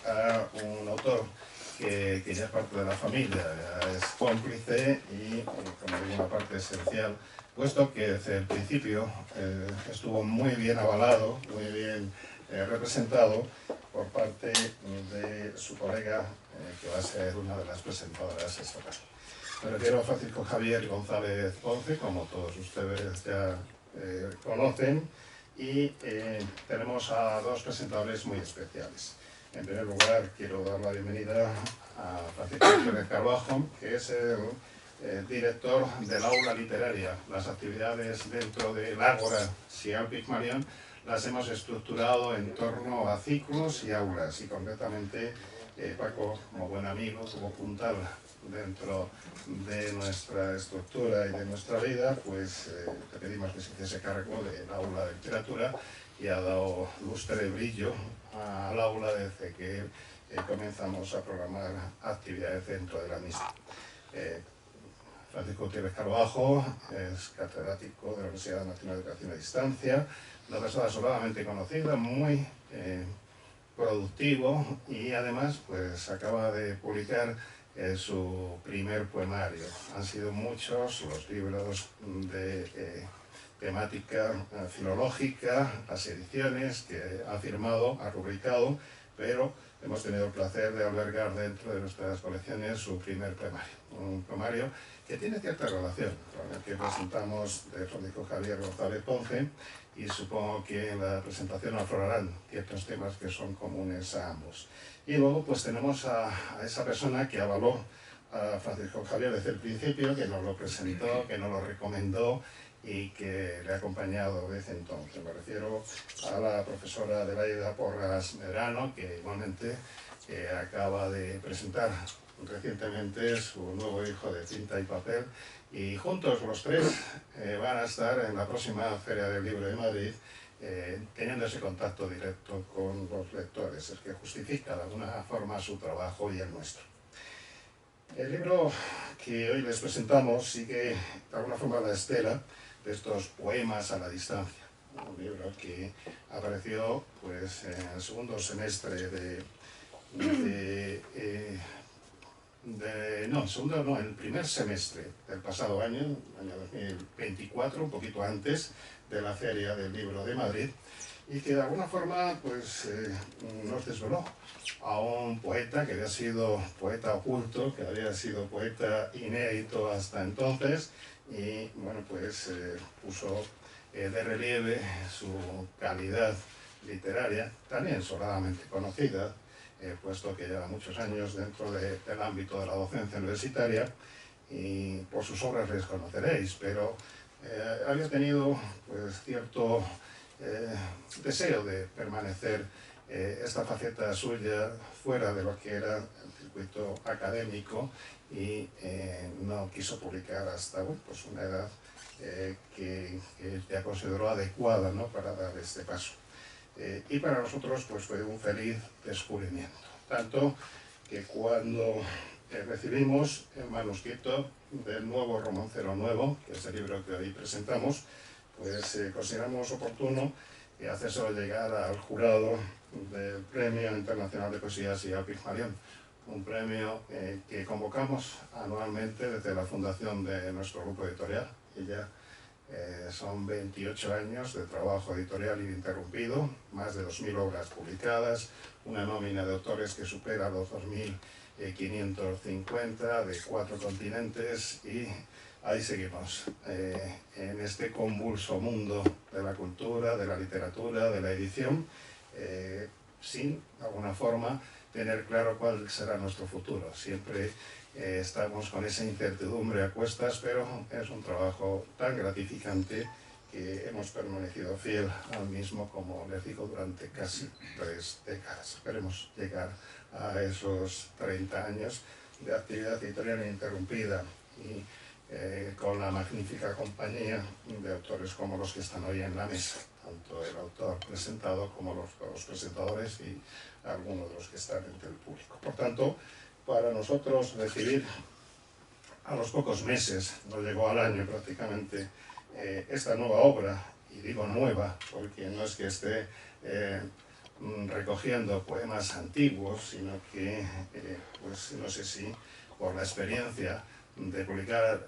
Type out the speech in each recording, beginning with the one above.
a un autor que ya es parte de la familia, ya es cómplice y, como digo, una parte esencial, puesto que desde el principio estuvo muy bien avalado, muy bien representado por parte de su colega, que va a ser una de las presentadoras esta tarde. Me refiero a Francisco Javier González Ponce, como todos ustedes ya conocen, y tenemos a dos presentadores muy especiales. En primer lugar, quiero dar la bienvenida a Francisco Pérez Carbajo, que es el director del aula literaria. Las actividades dentro del Ágora SIAL Pigmalión las hemos estructurado en torno a ciclos y aulas, y concretamente Paco, como buen amigo, como puntal dentro de nuestra estructura y de nuestra vida, pues te pedimos que se hiciese cargo del aula de literatura y ha dado lustre y brillo al aula desde que comenzamos a programar actividades dentro de la misma. Francisco Gutiérrez Carbajo es catedrático de la Universidad Nacional de Educación a Distancia, una persona sobradamente conocida, muy productivo, y además pues acaba de publicar su primer poemario. Han sido muchos los libros de temática filológica, las ediciones que ha firmado, ha rubricado, pero hemos tenido el placer de albergar dentro de nuestras colecciones su primer poemario. Un poemario que tiene cierta relación con el que presentamos de Francisco Javier González Ponce, y supongo que en la presentación aflorarán ciertos temas que son comunes a ambos. Y luego pues tenemos a esa persona que avaló a Francisco Javier desde el principio, que nos lo presentó, que nos lo recomendó y que le ha acompañado desde entonces. Me refiero a la profesora Adelaida Porras Medrano, que igualmente acaba de presentar recientemente su nuevo hijo de tinta y papel, y juntos los tres van a estar en la próxima Feria del Libro de Madrid, teniendo ese contacto directo con los lectores, el que justifica de alguna forma su trabajo y el nuestro. El libro que hoy les presentamos sigue de alguna forma la estela de estos poemas a la distancia, un libro que apareció pues en el segundo semestre en el primer semestre del pasado año 2024, un poquito antes de la Feria del Libro de Madrid, y que de alguna forma pues nos desveló a un poeta que había sido poeta oculto, que había sido poeta inédito hasta entonces, y bueno, pues puso de relieve su calidad literaria, también sobradamente conocida, puesto que lleva muchos años dentro del ámbito de la docencia universitaria, y por sus obras les conoceréis, pero había tenido pues cierto deseo de permanecer esta faceta suya fuera de lo que era el circuito académico, y no quiso publicar hasta pues una edad que ya consideró adecuada, ¿no?, para dar este paso. Y para nosotros pues fue un feliz descubrimiento, tanto que cuando recibimos el manuscrito del nuevo Romancero Nuevo, que es el libro que hoy presentamos, pues consideramos oportuno hacérselo llegar al jurado del Premio Internacional de Poesía SIAL Pigmalión, un premio que convocamos anualmente desde la fundación de nuestro grupo editorial, y ya son 28 años de trabajo editorial ininterrumpido, más de 2.000 obras publicadas, una nómina de autores que supera los 2.550 de 4 continentes, y ahí seguimos, en este convulso mundo de la cultura, de la literatura, de la edición, sin, de alguna forma, tener claro cuál será nuestro futuro. Siempre estamos con esa incertidumbre a cuestas, pero es un trabajo tan gratificante que hemos permanecido fiel al mismo, como les digo, durante casi 3 décadas. Esperemos llegar a esos 30 años de actividad editorial ininterrumpida, y con la magnífica compañía de autores como los que están hoy en la mesa, tanto el autor presentado como los presentadores y algunos de los que están entre el público. Por tanto, para nosotros recibir a los pocos meses, no llegó al año prácticamente, esta nueva obra, y digo nueva porque no es que esté recogiendo poemas antiguos, sino que, pues no sé si por la experiencia de publicar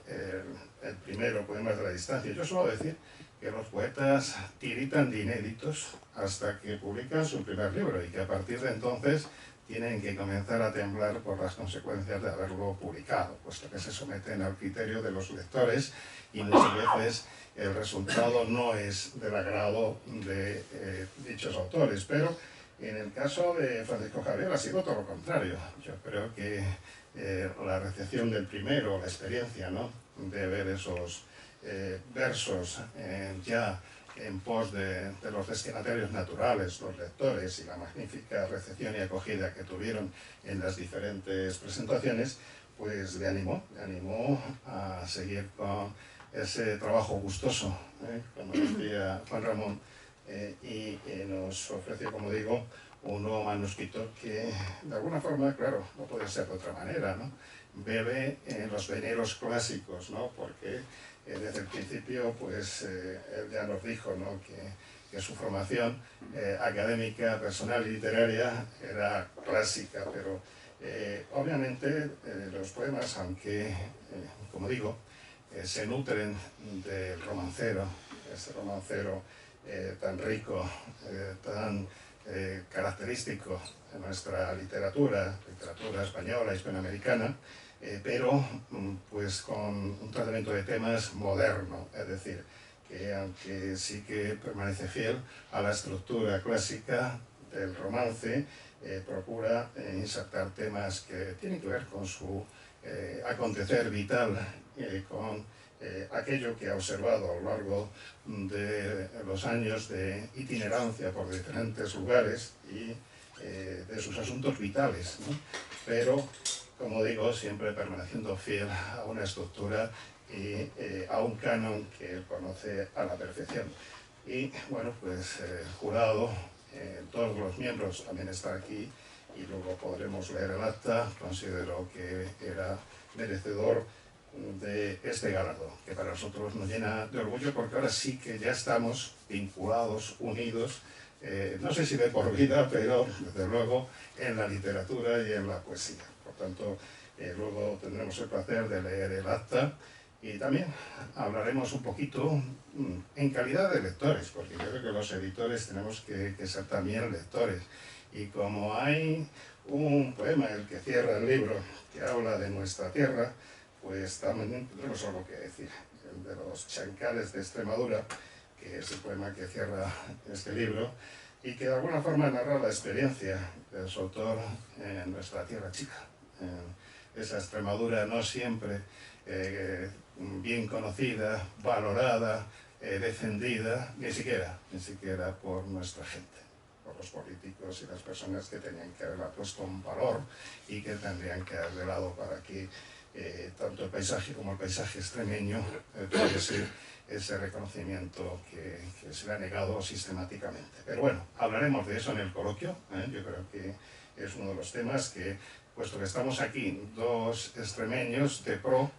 el primero, Poemas de la Distancia. Yo suelo decir que los poetas tiritan de inéditos hasta que publican su primer libro y que a partir de entonces tienen que comenzar a temblar por las consecuencias de haberlo publicado, puesto que se someten al criterio de los lectores y muchas veces el resultado no es del agrado de dichos autores. Pero en el caso de Francisco Javier ha sido todo lo contrario. Yo creo que la recepción del primero, la experiencia, ¿no?, de ver esos versos ya en pos de los destinatarios naturales, los lectores, y la magnífica recepción y acogida que tuvieron en las diferentes presentaciones, pues le animó a seguir con ese trabajo gustoso, como decía Juan Ramón, y nos ofreció, como digo, un nuevo manuscrito que, de alguna forma, claro, no puede ser de otra manera, ¿no?, bebe en los veneros clásicos, ¿no?, porque desde el principio, pues, él ya nos dijo, ¿no?, que su formación académica, personal y literaria era clásica, pero obviamente los poemas, aunque, como digo, se nutren del romancero, ese romancero tan rico, tan característico de nuestra literatura española, hispanoamericana, pero pues con un tratamiento de temas moderno, es decir, que aunque sí que permanece fiel a la estructura clásica del romance, procura insertar temas que tienen que ver con su acontecer vital, con aquello que ha observado a lo largo de los años de itinerancia por diferentes lugares y de sus asuntos vitales, ¿no?, pero, como digo, siempre permaneciendo fiel a una estructura y a un canon que él conoce a la perfección. Y bueno, pues el jurado, todos los miembros también están aquí y luego podremos leer el acta. Considero que era merecedor de este galardón, que para nosotros nos llena de orgullo, porque ahora sí que ya estamos vinculados, unidos, no sé si de por vida, pero desde luego en la literatura y en la poesía. Por tanto, luego tendremos el placer de leer el acta y también hablaremos un poquito en calidad de lectores, porque yo creo que los editores tenemos que ser también lectores. Y como hay un poema, el que cierra el libro, que habla de nuestra tierra, pues también tenemos algo que decir. El de los chancales de Extremadura, que es el poema que cierra este libro, y que de alguna forma narra la experiencia de su autor en nuestra tierra chica, en esa Extremadura no siempre bien conocida, valorada, defendida, ni siquiera por nuestra gente, por los políticos y las personas que tenían que haberla puesto en valor y que tendrían que haber velado para que tanto el paisaje como el paisaje extremeño tuviese ese reconocimiento que se le ha negado sistemáticamente. Pero bueno, hablaremos de eso en el coloquio. Yo creo que es uno de los temas que, puesto que estamos aquí, dos extremeños de pro,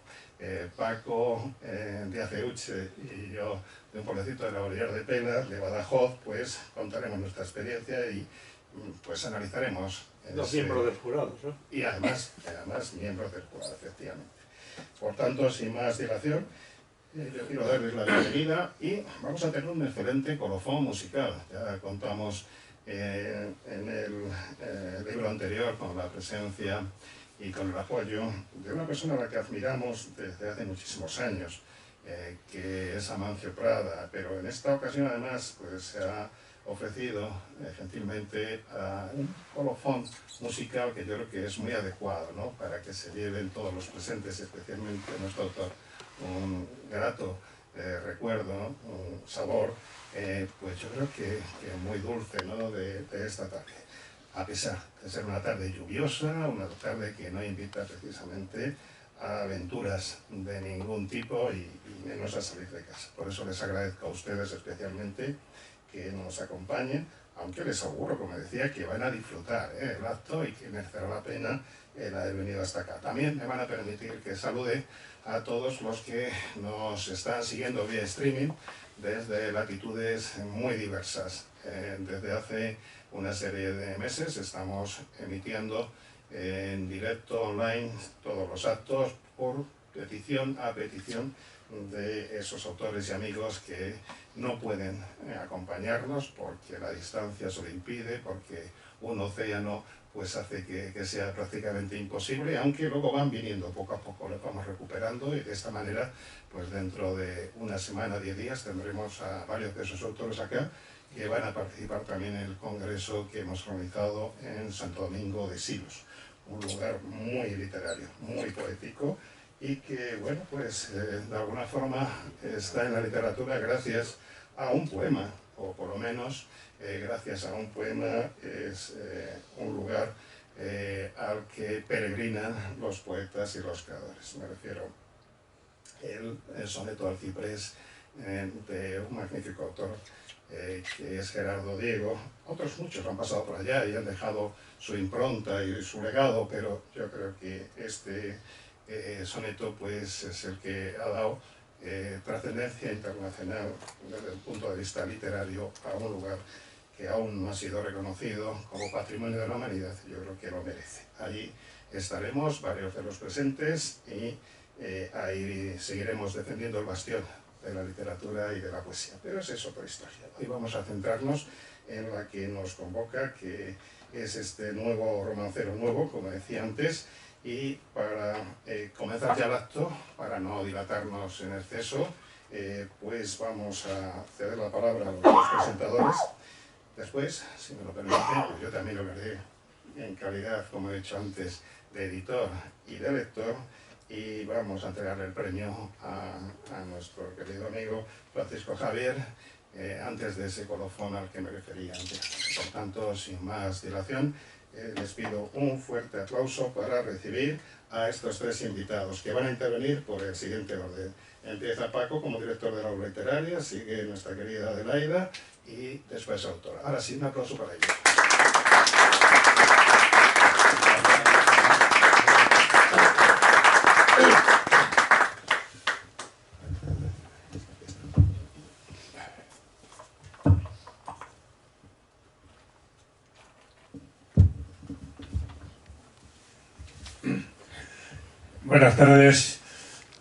Paco de Aceuche y yo de un pueblecito de la Bolívar de Pela, de Badajoz, pues contaremos nuestra experiencia y pues analizaremos. Los miembros del jurado, ¿no? Y además miembros del jurado, efectivamente. Por tanto, sin más dilación, yo quiero darles la bienvenida y vamos a tener un excelente colofón musical. Ya contamos en el libro anterior con la presencia y con el apoyo de una persona a la que admiramos desde hace muchísimos años, que es Amancio Prada, pero en esta ocasión además pues se ha ofrecido gentilmente a un colofón musical que yo creo que es muy adecuado, ¿no?, para que se lleven todos los presentes, especialmente nuestro autor, un grato recuerdo, ¿no?, un sabor, pues yo creo que muy dulce, ¿no?, de esta tarde. A pesar de ser una tarde lluviosa, una tarde que no invita precisamente a aventuras de ningún tipo y menos a salir de casa. Por eso les agradezco a ustedes especialmente que nos acompañen, aunque les aseguro, como decía, que van a disfrutar el acto y que merecerá la pena el haber venido hasta acá. También me van a permitir que salude a todos los que nos están siguiendo vía streaming desde latitudes muy diversas. Desde hace una serie de meses estamos emitiendo en directo online todos los actos por petición a petición de esos autores y amigos que no pueden acompañarnos porque la distancia se lo impide, porque un océano pues hace que sea prácticamente imposible, aunque luego van viniendo poco a poco, los vamos recuperando, y de esta manera pues dentro de una semana, 10 días, tendremos a varios de esos autores acá que van a participar también en el congreso que hemos organizado en Santo Domingo de Silos, un lugar muy literario, muy poético, y que, bueno, pues de alguna forma está en la literatura gracias a un poema, o por lo menos gracias a un poema es un lugar al que peregrinan los poetas y los creadores. Me refiero el soneto al ciprés de un magnífico autor que es Gerardo Diego. Otros muchos han pasado por allá y han dejado su impronta y su legado, pero yo creo que este soneto pues es el que ha dado trascendencia internacional desde el punto de vista literario a un lugar que aún no ha sido reconocido como Patrimonio de la Humanidad. Yo creo que lo merece. Allí estaremos varios de los presentes y ahí seguiremos defendiendo el bastión de la literatura y de la poesía. Pero esa es otra historia. Hoy vamos a centrarnos en la que nos convoca, que es este nuevo romancero nuevo, como decía antes, y para comenzar ya el acto, para no dilatarnos en exceso, pues vamos a ceder la palabra a los dos presentadores. Después, si me lo permiten, pues yo también lo haré en calidad, como he dicho antes, de editor y de lector, y vamos a entregarle el premio a nuestro querido amigo Francisco Javier, antes de ese colofón al que me refería antes. Por tanto, sin más dilación, les pido un fuerte aplauso para recibir a estos tres invitados que van a intervenir por el siguiente orden. Empieza Paco como director de la obra literaria, sigue nuestra querida Adelaida y después autora. Ahora sí, un aplauso para ellos. Buenas tardes.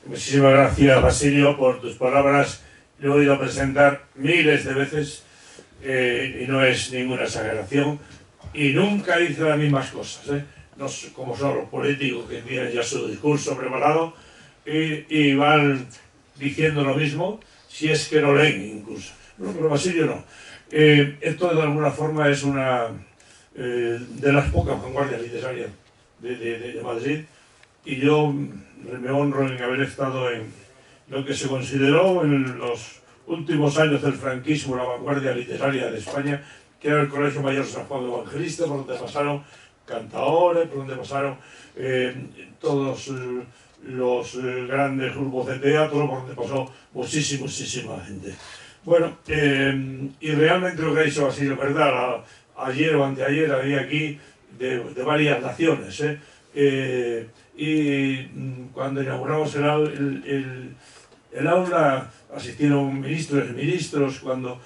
Muchísimas gracias, Basilio, por tus palabras. Lo he oído presentar miles de veces y no es ninguna exageración. Y nunca dice las mismas cosas, no como son los políticos que tienen ya su discurso preparado y van diciendo lo mismo, si es que no leen incluso. No, pero Basilio no. Esto de alguna forma es una de las pocas vanguardias literarias de Madrid. Y yo me honro en haber estado en lo que se consideró en los últimos años del franquismo la vanguardia literaria de España, que era el Colegio Mayor San Juan Evangelista, por donde pasaron cantaores, por donde pasaron todos los grandes grupos de teatro, por donde pasó muchísima gente. Bueno, y realmente lo que ha dicho Basilio, ¿verdad? Ayer o anteayer había aquí de varias naciones, y cuando inauguramos el aula asistieron ministros y ministros. Cuando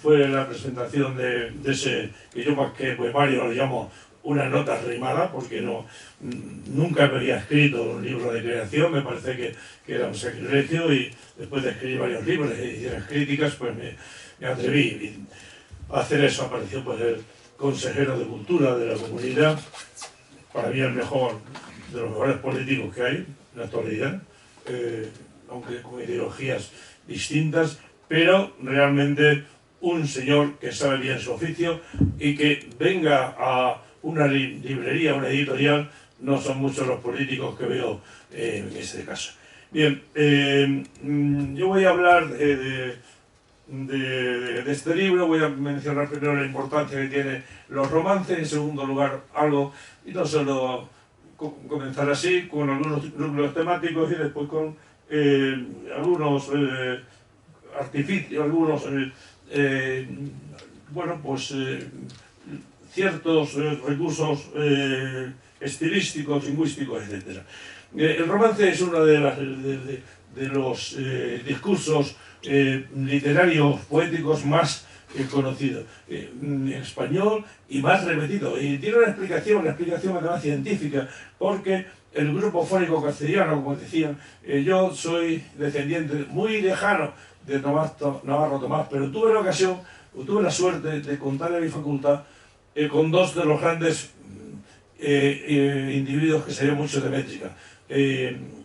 fue la presentación de ese, que yo más que poemario lo llamo una nota rimada, porque nunca me había escrito un libro de creación, me parece que era un sacrilegio, y después de escribir varios libros y ediciones críticas, pues me atreví a hacer eso. Apareció pues el consejero de Cultura de la comunidad, para mí el mejor de los mejores políticos que hay en la actualidad, aunque con ideologías distintas, pero realmente un señor que sabe bien su oficio y que venga a una librería, una editorial. No son muchos los políticos que veo en este caso. Bien, yo voy a hablar de este libro. Voy a mencionar primero la importancia que tienen los romances, en segundo lugar algo, y no solo comenzar así, con algunos núcleos temáticos y después con algunos artificios, algunos, bueno, pues ciertos recursos estilísticos, lingüísticos, etc. El romance es uno de los discursos literarios, poéticos más conocido en español y más repetido. Y tiene una explicación además científica, porque el grupo fónico castellano, como decían, yo soy descendiente muy lejano de Navarro Tomás, pero tuve la suerte de contar en mi facultad con dos de los grandes individuos que sabían mucho de métrica,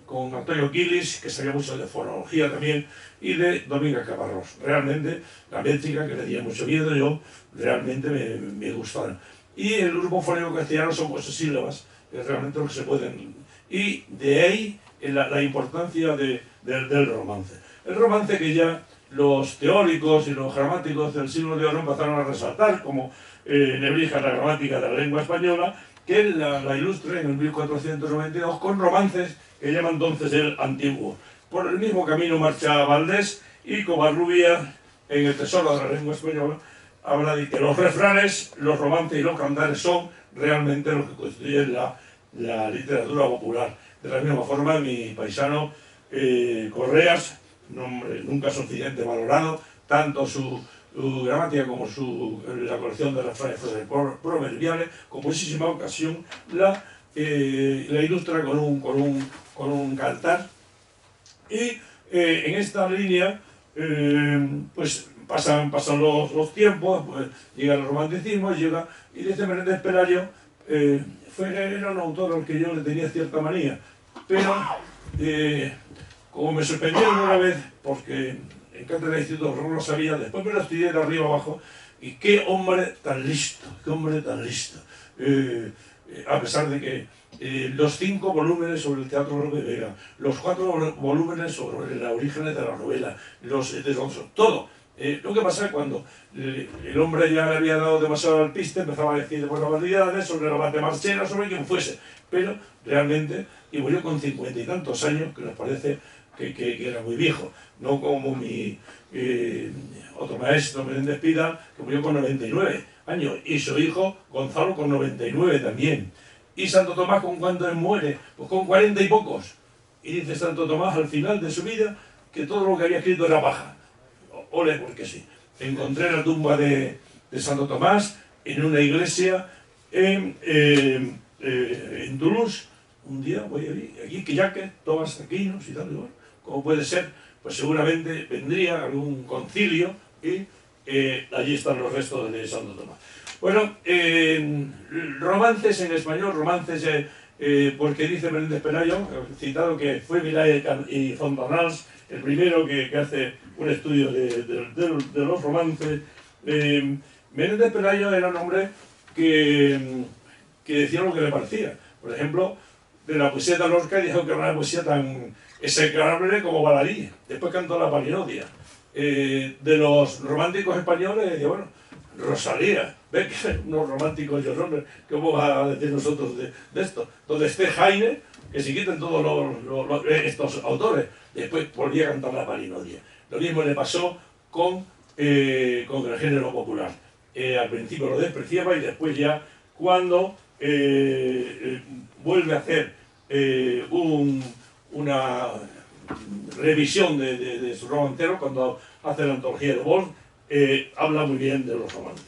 con Antonio Quilis, que sabía mucho de fonología también, y de Domínguez Caparrós. Realmente la métrica, que le tenía mucho miedo, yo realmente me gustaba. Y el grupo fónico castellano son 8 sílabas, que es realmente lo que se pueden. Y de ahí la importancia del romance. El romance que ya los teóricos y los gramáticos del siglo de oro empezaron a resaltar, como Nebrija, la gramática de la lengua española, que él la ilustra en el 1492 con romances que llama entonces el antiguo. Por el mismo camino marcha Valdés, y Covarrubia, en el Tesoro de la lengua española, habla de que los refranes, los romances y los cantares son realmente lo que constituyen la literatura popular. De la misma forma, mi paisano Correas, nombre nunca suficiente valorado, tanto su gramática como la colección de refranes proverbiales, con muchísima ocasión la ilustra con un cantar. Y en esta línea, pues pasan los tiempos, pues llega el romanticismo, y dice Menéndez Pelayo, era un autor al que yo le tenía cierta manía, pero como me sorprendió una vez, porque en cátedra de instituto no lo sabía, después me lo estudié de arriba abajo, y qué hombre tan listo, a pesar de que los 5 volúmenes sobre el teatro de Vega, los 4 volúmenes sobre los orígenes de la novela, todo. Lo que pasa es cuando el hombre ya le había dado demasiado al piste, empezaba a decir buenas barbaridades sobre la bate marchera, sobre quien fuese, pero realmente, y murió con 50 y tantos años, que nos parece que era muy viejo, no como mi otro maestro, Menéndez Pidal, que murió con 99 años, y su hijo Gonzalo con 99 también. ¿Y Santo Tomás con cuántos muere? Pues con 40 y pocos. Y dice Santo Tomás al final de su vida que todo lo que había escrito era paja. Ole, porque sí. Encontré la tumba de Santo Tomás en una iglesia en Toulouse. Un día voy aquí, que ya que Tomás Aquinos y tal, y bueno, ¿cómo puede ser? Pues seguramente vendría algún concilio y allí están los restos de Santo Tomás. Bueno, romances en español, porque dice Menéndez Pelayo, citado que fue Milay y Fontanals el primero que hace un estudio de los romances. Menéndez Pelayo era un hombre que decía lo que le parecía. Por ejemplo, de la poesía de Lorca dijo que era una poesía tan execrable como Baladí. Después cantó la Palinodia. De los románticos españoles, decía, bueno, Rosalía, ve que unos románticos llorones, ¿cómo va a decir nosotros de esto? Donde esté Jaime, que se quiten todos estos autores. Después volvía a cantar la Palinodia. Lo mismo le pasó con el género popular. Al principio lo despreciaba y después ya cuando vuelve a hacer una revisión de su romancero, cuando hace la antología de Bols, habla muy bien de los romances.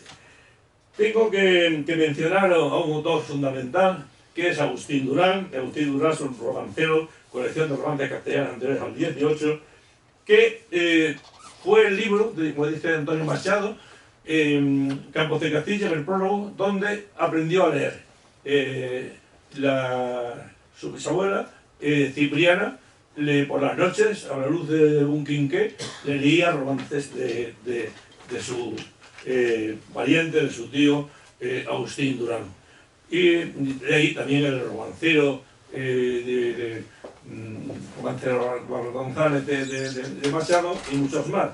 Tengo que mencionar a un autor fundamental, que es Agustín Durán. Agustín Durán es un romancero, colección de romances castellanos anteriores al 18, que fue el libro, como dice Antonio Machado, Campos de Castilla, en el prólogo, donde aprendió a leer. Su bisabuela, Cipriana, por las noches, a la luz de un quinqué, le leía romances de su pariente, de su tío Agustín Durán. Y de ahí también el romancero González de Machado y muchos más.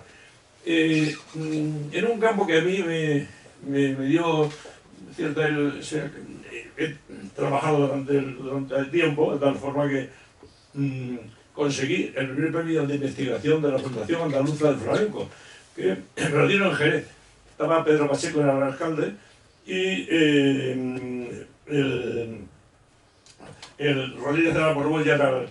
En un campo que a mí me dio cierta... he trabajado durante el tiempo, de tal forma que conseguí el primer premio de investigación de la Fundación Andaluza del Flamenco, que me lo dieron en Jerez. Estaba Pedro Pacheco, era el alcalde, y el Rodríguez de la Borbolla era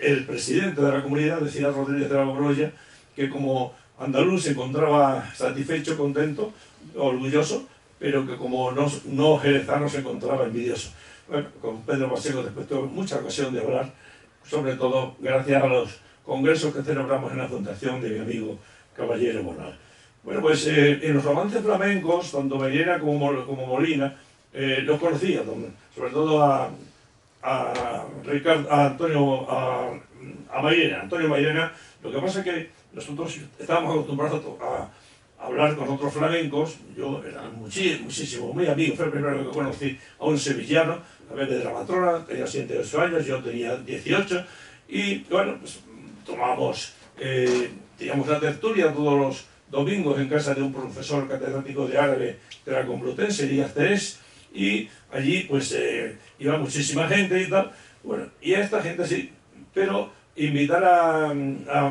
el presidente de la comunidad. Decía Rodríguez de la Borbolla que como andaluz se encontraba satisfecho, contento, orgulloso, pero que como no jerezano se encontraba envidioso. Bueno, con Pedro Pacheco después tuve mucha ocasión de hablar, sobre todo gracias a los congresos que celebramos en la fundación de mi amigo Caballero Bonal. Bueno, pues en los romances flamencos, tanto Mairena como Molina, los conocía, sobre todo a Antonio Mairena. Lo que pasa es que nosotros estábamos acostumbrados a hablar con otros flamencos. Yo era muchísimo, muy amigo, fue el primero que conocí a un sevillano, a ver, de la Matrona, tenía 7 o 8 años, yo tenía 18, y bueno, pues tomamos, teníamos una tertulia todos los domingos en casa de un profesor catedrático de árabe de la Complutense, Elías Terés, y allí pues iba muchísima gente y tal. Bueno, y a esta gente sí, pero invitar a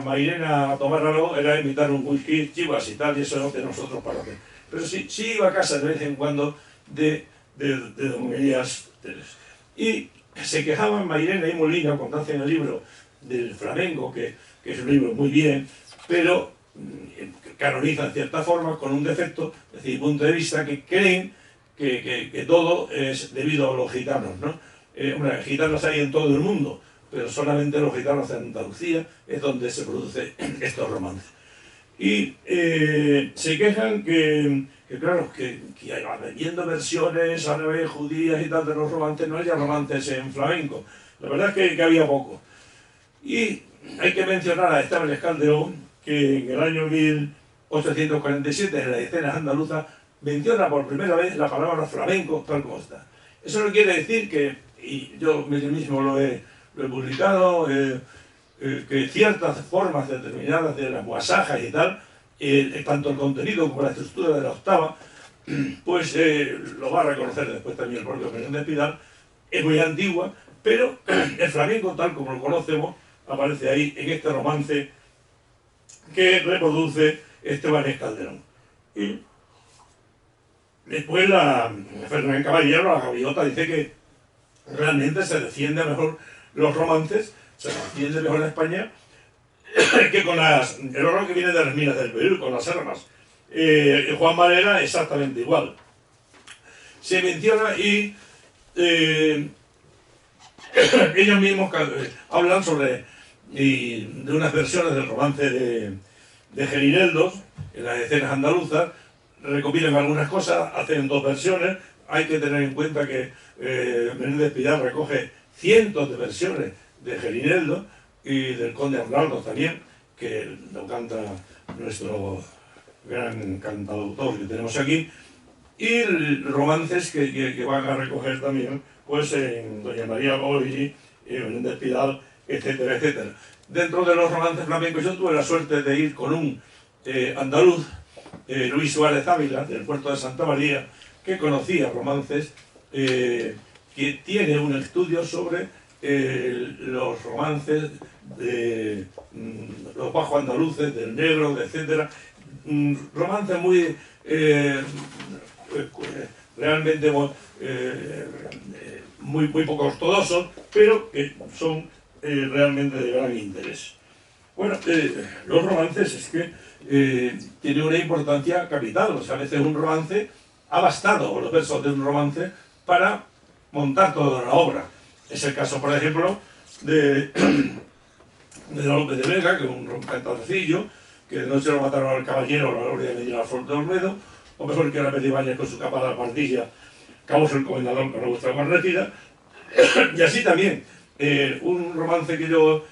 Mairena a tomar algo era invitar un whisky, chivas y tal, y eso no tenemos nosotros para hacer. Pero sí iba a casa de vez en cuando de don Elías Terés. Y se quejaban Mairena y Molina cuando hacen el libro del flamenco, que es un libro muy bien, pero canonizan en cierta forma con un defecto, desde mi punto de vista, que creen que todo es debido a los gitanos, ¿no? Hombre, gitanos hay en todo el mundo, pero solamente los gitanos de Andalucía es donde se producen estos romances. Y se quejan claro, que viendo versiones árabes, judías y tal de los romances, no haya romances en flamenco. La verdad es que había poco. Y hay que mencionar a Esteban Calderón, que en el año 1847, en las escenas andaluzas, menciona por primera vez la palabra flamenco tal como está. Eso no quiere decir que, y yo mismo lo he publicado, que ciertas formas determinadas de las guasajas y tal, tanto el contenido como la estructura de la octava, pues lo va a reconocer después también el propio Menéndez Pidal, es muy antigua, pero el flamenco tal como lo conocemos aparece ahí en este romance que reproduce Esteban Calderón. Y después Fernán Caballero, la gaviota, dice que realmente se defiende mejor los romances, se defiende mejor en España que con el oro que viene de las minas del Perú, con las armas. Juan Valera exactamente igual. Se menciona y ellos mismos hablan de unas versiones del romance de Gerineldos, en las escenas andaluzas, recopilan algunas cosas, hacen 2 versiones. Hay que tener en cuenta que Menéndez Pidal recoge cientos de versiones de Gerineldo y del Conde Arnaldo también, que lo canta nuestro gran cantautor que tenemos aquí, y romances que van a recoger también pues en Doña María Goyi, Menéndez Pidal, etcétera, etcétera. Dentro de los romances flamencos yo tuve la suerte de ir con un andaluz, Luis Suárez Ávila, del puerto de Santa María, que conocía romances, que tiene un estudio sobre los romances de los bajo andaluces, del negro, etcétera. Romances muy realmente muy poco ortodoxos, pero que son realmente de gran interés. Bueno, los romances es que tienen una importancia capital. O sea, a veces un romance ha bastado, o los versos de un romance, para montar toda la obra. Es el caso, por ejemplo, de Lope de Vega, que es un cantadorcillo, que de noche lo mataron al caballero, la gloria de Medina Alfonso de Olmedo, o mejor que era Medibáñez con su capa de la pardilla, cabos el comendador con la vuestra guarnecida. Y así también, un romance que yo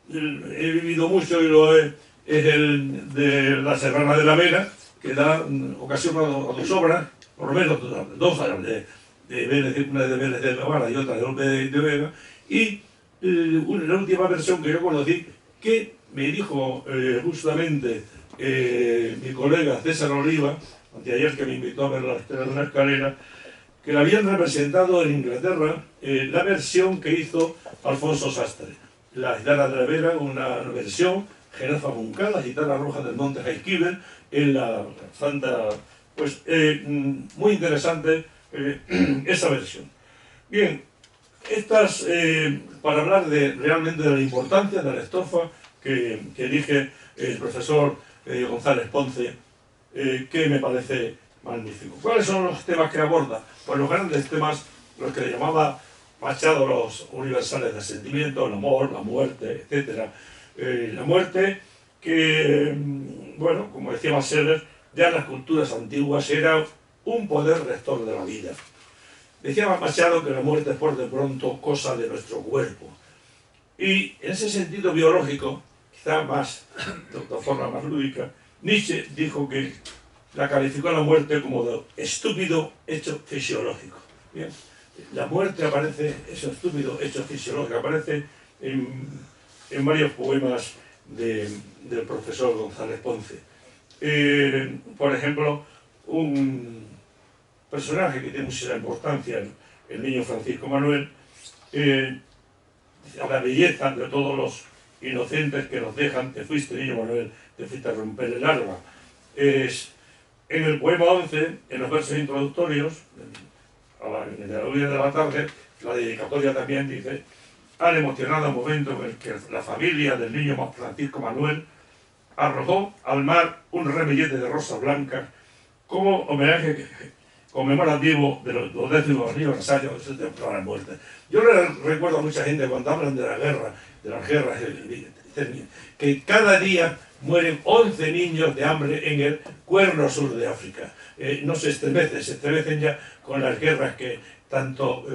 he vivido mucho es el de La Serrana de la Vera, que da ocasión a 2 obras, por lo menos 2 obras, una de Vélez de Navarra y otra de Lope de Vega, y la última versión que yo conocí, que me dijo justamente mi colega César Oliva, anteayer, que me invitó a ver la Estrella de la Escalera, que la habían representado en Inglaterra, la versión que hizo Alfonso Sastre. La Gitana de la Vera, una versión, Genefa Moncada, Gitana Roja del Monte Jaizquivel, en la Santa... Pues muy interesante esa versión. Bien, para hablar realmente de la importancia de la estrofa que elige el profesor González Ponce, que me parece magnífico. ¿Cuáles son los temas que aborda? Pues los grandes temas, los que le llamaba Machado los universales del sentimiento, el amor, la muerte, etc. La muerte que, bueno, como decía Marcellus, ya en las culturas antiguas era un poder rector de la vida. Decía Machado que la muerte es por de pronto cosa de nuestro cuerpo. Y en ese sentido biológico, quizá más, de forma más lúdica, Nietzsche dijo que la calificó a la muerte como de estúpido hecho fisiológico. Bien. La muerte aparece, ese estúpido hecho fisiológico, aparece en varios poemas del profesor González Ponce. Por ejemplo, un personaje que tiene mucha importancia, el niño Francisco Manuel, a la belleza de todos los inocentes que nos dejan, te fuiste, niño Manuel, te fuiste a romper el alma. Es, en el poema 11, en los versos introductorios, en la orilla de la tarde, la dedicatoria también dice: al emocionado momento en el que la familia del niño Francisco Manuel arrojó al mar un ramillete de rosas blancas como homenaje conmemorativo de los 10º aniversario de su temprana muerte. Yo recuerdo a mucha gente cuando hablan de la guerra, dicen que cada día mueren 11 niños de hambre en el cuerno sur de África. No se estremecen ya con las guerras que tanto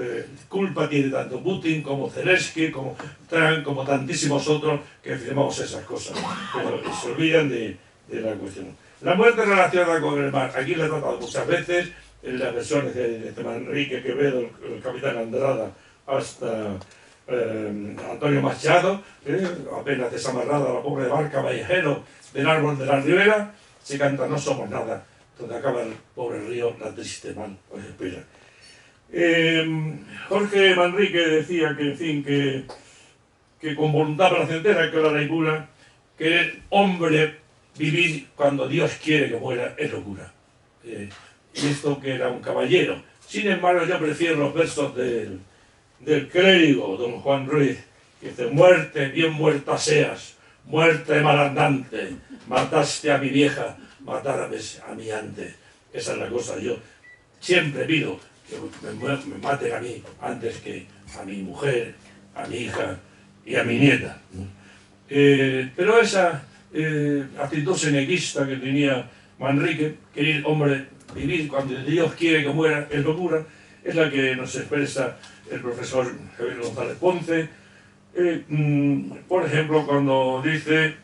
culpa tiene tanto Putin como Zelensky, como Trump, como tantísimos otros que firmamos esas cosas. Pero se olvidan de la cuestión. La muerte relacionada con el mar. Aquí le he tratado muchas veces en las versiones de Manrique, Quevedo, el capitán Andrada, hasta Antonio Machado, apenas desamarrada la pobre barca Vallejero del árbol de la ribera, se canta No somos nada, donde acaba el pobre río, la triste mal, pues espera. Jorge Manrique decía que, en fin, que con voluntad placentera, que era la locura, que el hombre vivir cuando Dios quiere que muera es locura. Y esto que era un caballero. Sin embargo, yo prefiero los versos del clérigo, don Juan Ruiz, que dice: muerte, bien muerta seas, muerte malandante, mataste a mi vieja, matárame a mi antes. Esa es la cosa. Yo siempre pido que me maten a mí antes que a mi mujer, a mi hija y a mi nieta. Pero esa actitud senequista que tenía Manrique, querer hombre vivir cuando Dios quiere que muera es locura, es la que nos expresa el profesor Javier González Ponce. Por ejemplo, cuando dice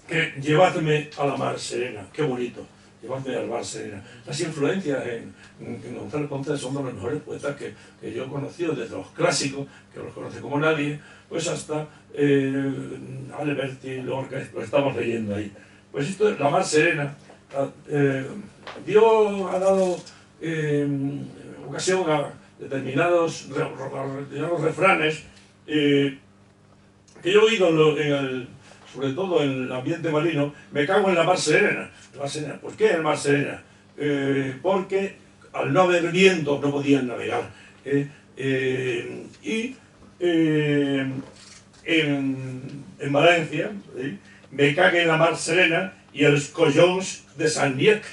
que llevadme a la mar serena, qué bonito, llevadme a la mar serena. Las influencias en González Ponce son de los mejores poetas que yo he conocido, desde los clásicos, que los conoce como nadie, pues hasta Alberti, Lorca, lo estamos leyendo ahí. Pues esto es la mar serena. Dios ha dado ocasión a determinados refranes que yo he oído sobre todo en el ambiente marino. Me cago en la mar serena. ¿Por qué en la mar serena? Porque al no haber viento no podían navegar. En Valencia, me cagué en la mar serena y els collons de Sant Niec.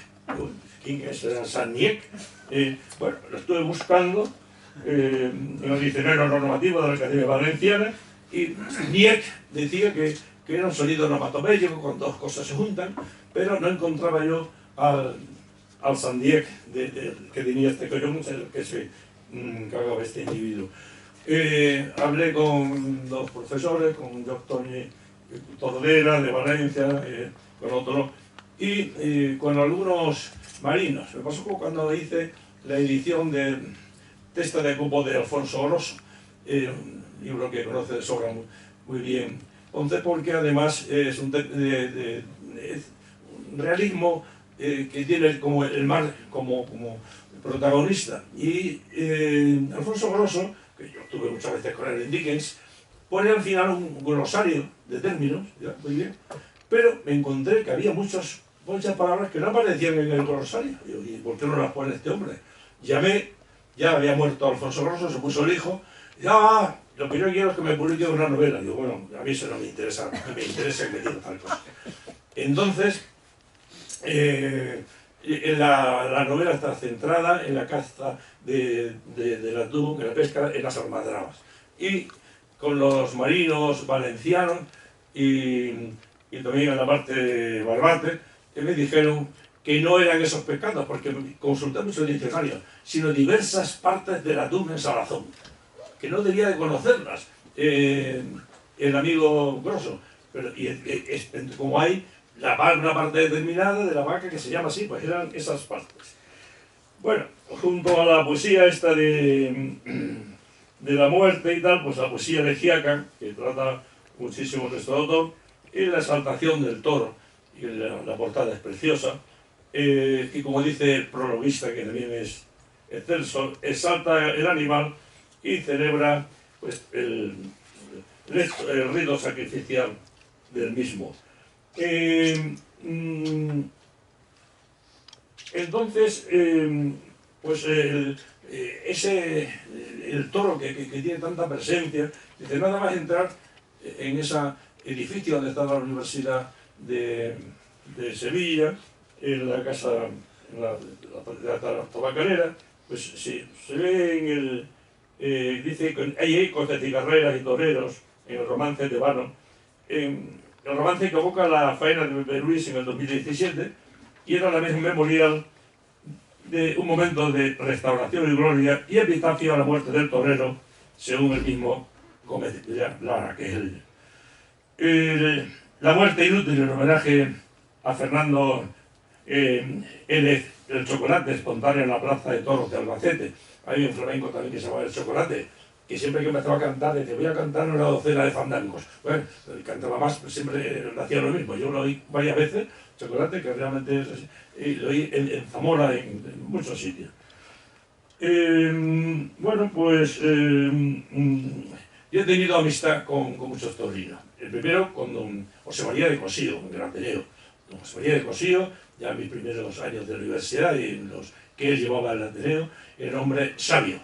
¿Quién es Sant Niec? Bueno, lo estuve buscando, y nos dice, no era normativa de la Academia Valenciana, y Niec decía que era un sonido onomatopéyico, cuando dos cosas se juntan, pero no encontraba yo al Sant Niec que tenía este collón, el que se cagaba este individuo. Hablé con dos profesores, con doctor Tordera de Valencia, con otro, y con algunos marinos. Me pasó como cuando hice la edición de Testa de Cupo de Alfonso Oroso, un libro que conoce de sobra muy bien Ponce, porque además es un realismo que tiene como el mar como protagonista. Y Alfonso Oroso, que yo tuve muchas veces con él en Dickens, pone al final un glosario de términos, ya, muy bien, pero me encontré que había muchas palabras que no aparecían en el glosario. ¿Y por qué no las pone este hombre? Llamé, ya había muerto Alfonso Rosso, se puso el hijo, ya, lo que yo quiero es que me publique una novela. Digo, bueno, a mí eso no me interesa, me interesa que me diga tal cosa. Entonces, la novela está centrada en la caza del atún, en la pesca, en las almadrabas. Y con los marinos valencianos y también en la parte de Barbate, que me dijeron que no eran esos pescados, porque consulté muchos diccionarios, sino diversas partes del atún en salazón, que no debía de conocerlas el amigo Grosso. Pero como hay una parte determinada de la vaca que se llama así, pues eran esas partes. Bueno, junto a la poesía esta de la muerte y tal, pues la poesía elegíaca, que trata muchísimo nuestro autor, y la exaltación del toro, y la portada es preciosa, y como dice el prologuista, que también es excelso, exalta el animal y celebra pues, el rito sacrificial del mismo. Entonces, pues el toro que tiene tanta presencia, dice, nada más entrar en ese edificio donde está la Universidad de Sevilla, en la casa, en la tabacalera, pues sí, se ve en el, dice que hay ecos de cigarreras y toreros en el romance de Vano. El romance que evoca la faena de Luis en el 2017 y era la misma memorial de un momento de restauración y gloria y epitafio a la muerte del torero, según el mismo Gómez Lara, que es la muerte inútil en homenaje a Fernando el chocolate espontáneo en la plaza de toros de Albacete. Hay un flamenco también que se llama El Chocolate, que siempre que empezaba a cantar, decía, voy a cantar una docena de fandangos. Bueno, cantaba más, pero siempre hacía lo mismo. Yo lo oí varias veces, Chocolate, que realmente lo oí en Zamora, en muchos sitios. Bueno, pues yo he tenido amistad con muchos taurinos. El primero con don José María de Cosío, un gran Ateneo. Don José María de Cosío, ya en mis primeros años de la universidad y en los que él llevaba el Ateneo, era un hombre sabio.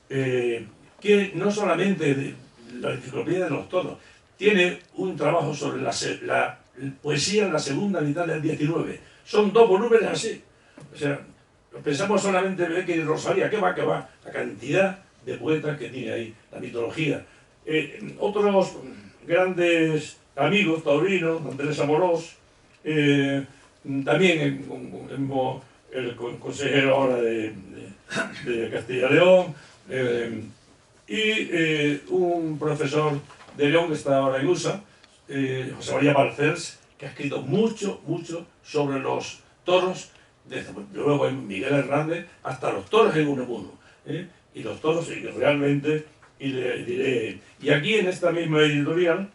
Que no solamente de la enciclopedia de los toros, tiene un trabajo sobre la poesía en la segunda mitad del 19. Son 2 volúmenes así. O sea, pensamos solamente en que Rosalía, que va, la cantidad de poetas que tiene ahí, la mitología. Otros grandes amigos taurinos, Andrés Amorós, también el consejero ahora de Castilla y León, y un profesor de León que está ahora en USA, José María Balcells, que ha escrito mucho sobre los toros, desde luego en Miguel Hernández hasta los toros en Unamuno, y los toros realmente, y le diré, y aquí en esta misma editorial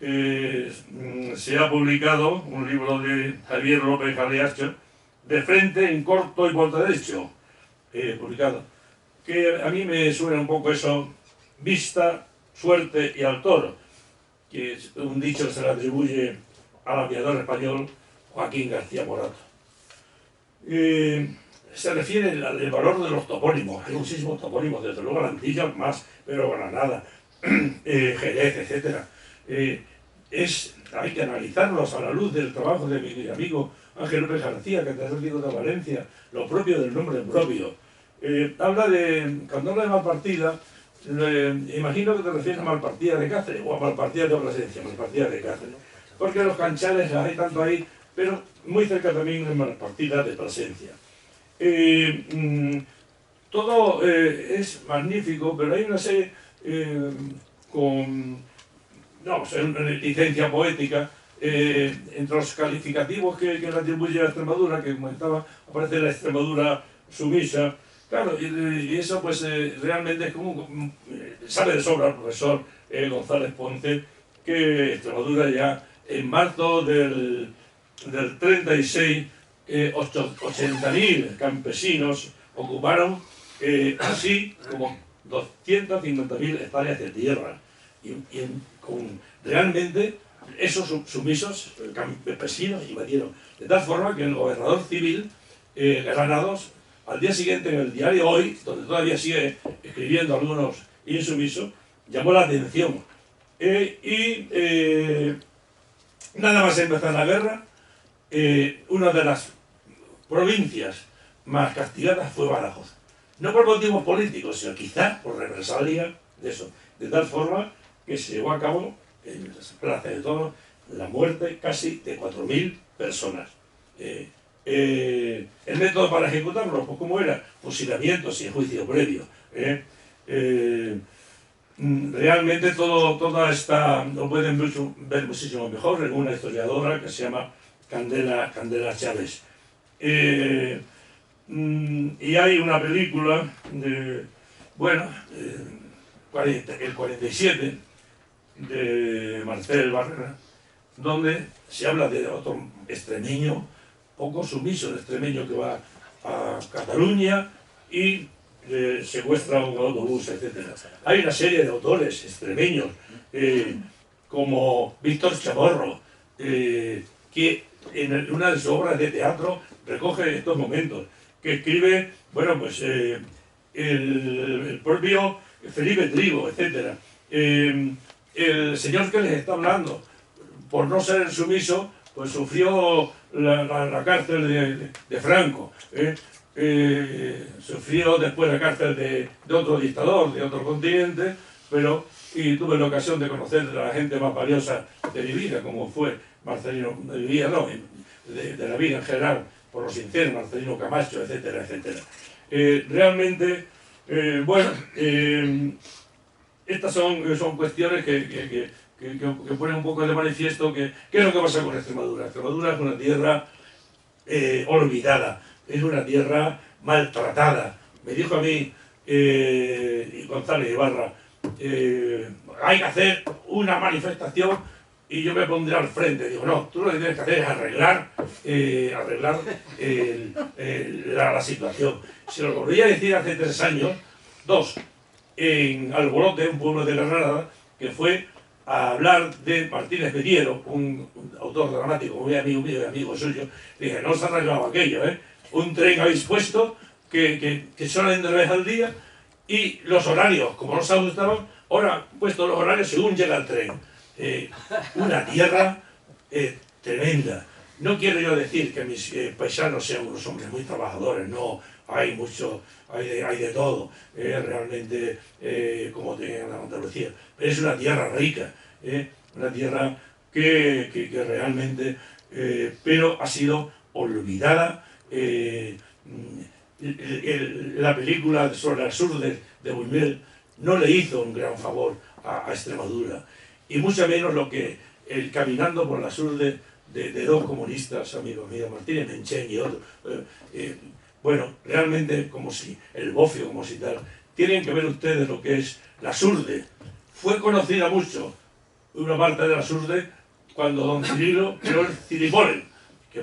se ha publicado un libro de Javier López Jarriacho, De frente, en corto y por derecho, publicado, que a mí me suena un poco eso, vista, suerte y al toro, que es un dicho que se le atribuye al aviador español Joaquín García Morato. Se refiere al valor de los topónimos, hay muchísimos topónimos, desde luego la Antilla más, pero Granada, Jerez, etc. Hay que analizarlos a la luz del trabajo de mi amigo Ángel López García, catedrático de Valencia, lo propio del nombre propio. Cuando habla de Malpartida, imagino que te refieres a Malpartida de Cáceres o a Malpartida de Plasencia, Malpartida de Cáceres, porque los canchales hay tanto ahí, pero muy cerca también de Malpartida de Plasencia. Todo es magnífico, pero hay una serie con licencia poética, entre los calificativos que le atribuye a Extremadura, que comentaba, aparece la Extremadura sumisa. Claro, y eso pues realmente es como, sabe de sobra el profesor González Ponce, que Extremadura ya en marzo del 36, 80.000 campesinos ocuparon así como 250.000 hectáreas de tierra. Realmente esos sumisos campesinos invadieron. De tal forma que el gobernador civil, Granados, al día siguiente en el diario Hoy, donde todavía sigue escribiendo algunos insumisos, llamó la atención. Nada más empezar la guerra, una de las provincias más castigadas fue Badajoz. No por motivos políticos, sino quizá por represalia de eso. De tal forma que se llevó a cabo en las plazas de toros la muerte casi de 4.000 personas. El método para ejecutarlo, pues ¿cómo era? Fusilamiento sin juicio previo. Realmente toda esta lo pueden ver muchísimo mejor en una historiadora que se llama Candela Chávez. Y hay una película de, bueno, el 47 de Marcel Barrera, donde se habla de otro extremeño, poco sumiso, el extremeño que va a Cataluña y secuestra un autobús, etc. Hay una serie de autores extremeños, como Víctor Chamorro, que en una de sus obras de teatro recoge estos momentos, que escribe, bueno, pues el propio Felipe Trigo, etc. El señor que les está hablando, por no ser sumiso, pues sufrió la cárcel de Franco, sufrió después la cárcel de otro dictador, de otro continente, y tuve la ocasión de conocer a la gente más valiosa de mi vida, como fue Marcelino, de mi vida no, de la vida en general, por los sinceros, Marcelino Camacho, etcétera, etcétera. Realmente, bueno, estas son cuestiones que ponen un poco de manifiesto qué es lo que pasa con Extremadura. Extremadura es una tierra olvidada, es una tierra maltratada. Me dijo a mí González Ibarra, hay que hacer una manifestación y yo me pondré al frente. Digo, no, tú lo que tienes que hacer es arreglar la situación. Se lo volví a decir hace 3 años, 2, en Alborote, un pueblo de Granada, que fue a hablar de Martínez Mediero, un autor dramático muy amigo mío y amigo suyo. Dije, no se ha arreglado aquello, ¿eh? Un tren habéis puesto que salen de una vez al día y los horarios, como no se ajustaban, ahora han puesto los horarios según llega el tren. Una tierra tremenda. No quiero yo decir que mis paisanos sean unos hombres muy trabajadores, no, hay mucho, hay de todo, realmente, como tiene la Andalucía, pero es una tierra rica, una tierra que realmente, pero ha sido olvidada. La película sobre las Urdes de Buñuel no le hizo un gran favor a Extremadura, y mucho menos lo que caminando por las Urdes de 2 comunistas, amigos míos, Martínez Menchen y otros, bueno, realmente como si el bofio, como si tal, tienen que ver ustedes lo que es las Urdes. Fue conocida mucho una parte de las Urdes cuando don Cirilo creó el Ciripolen, que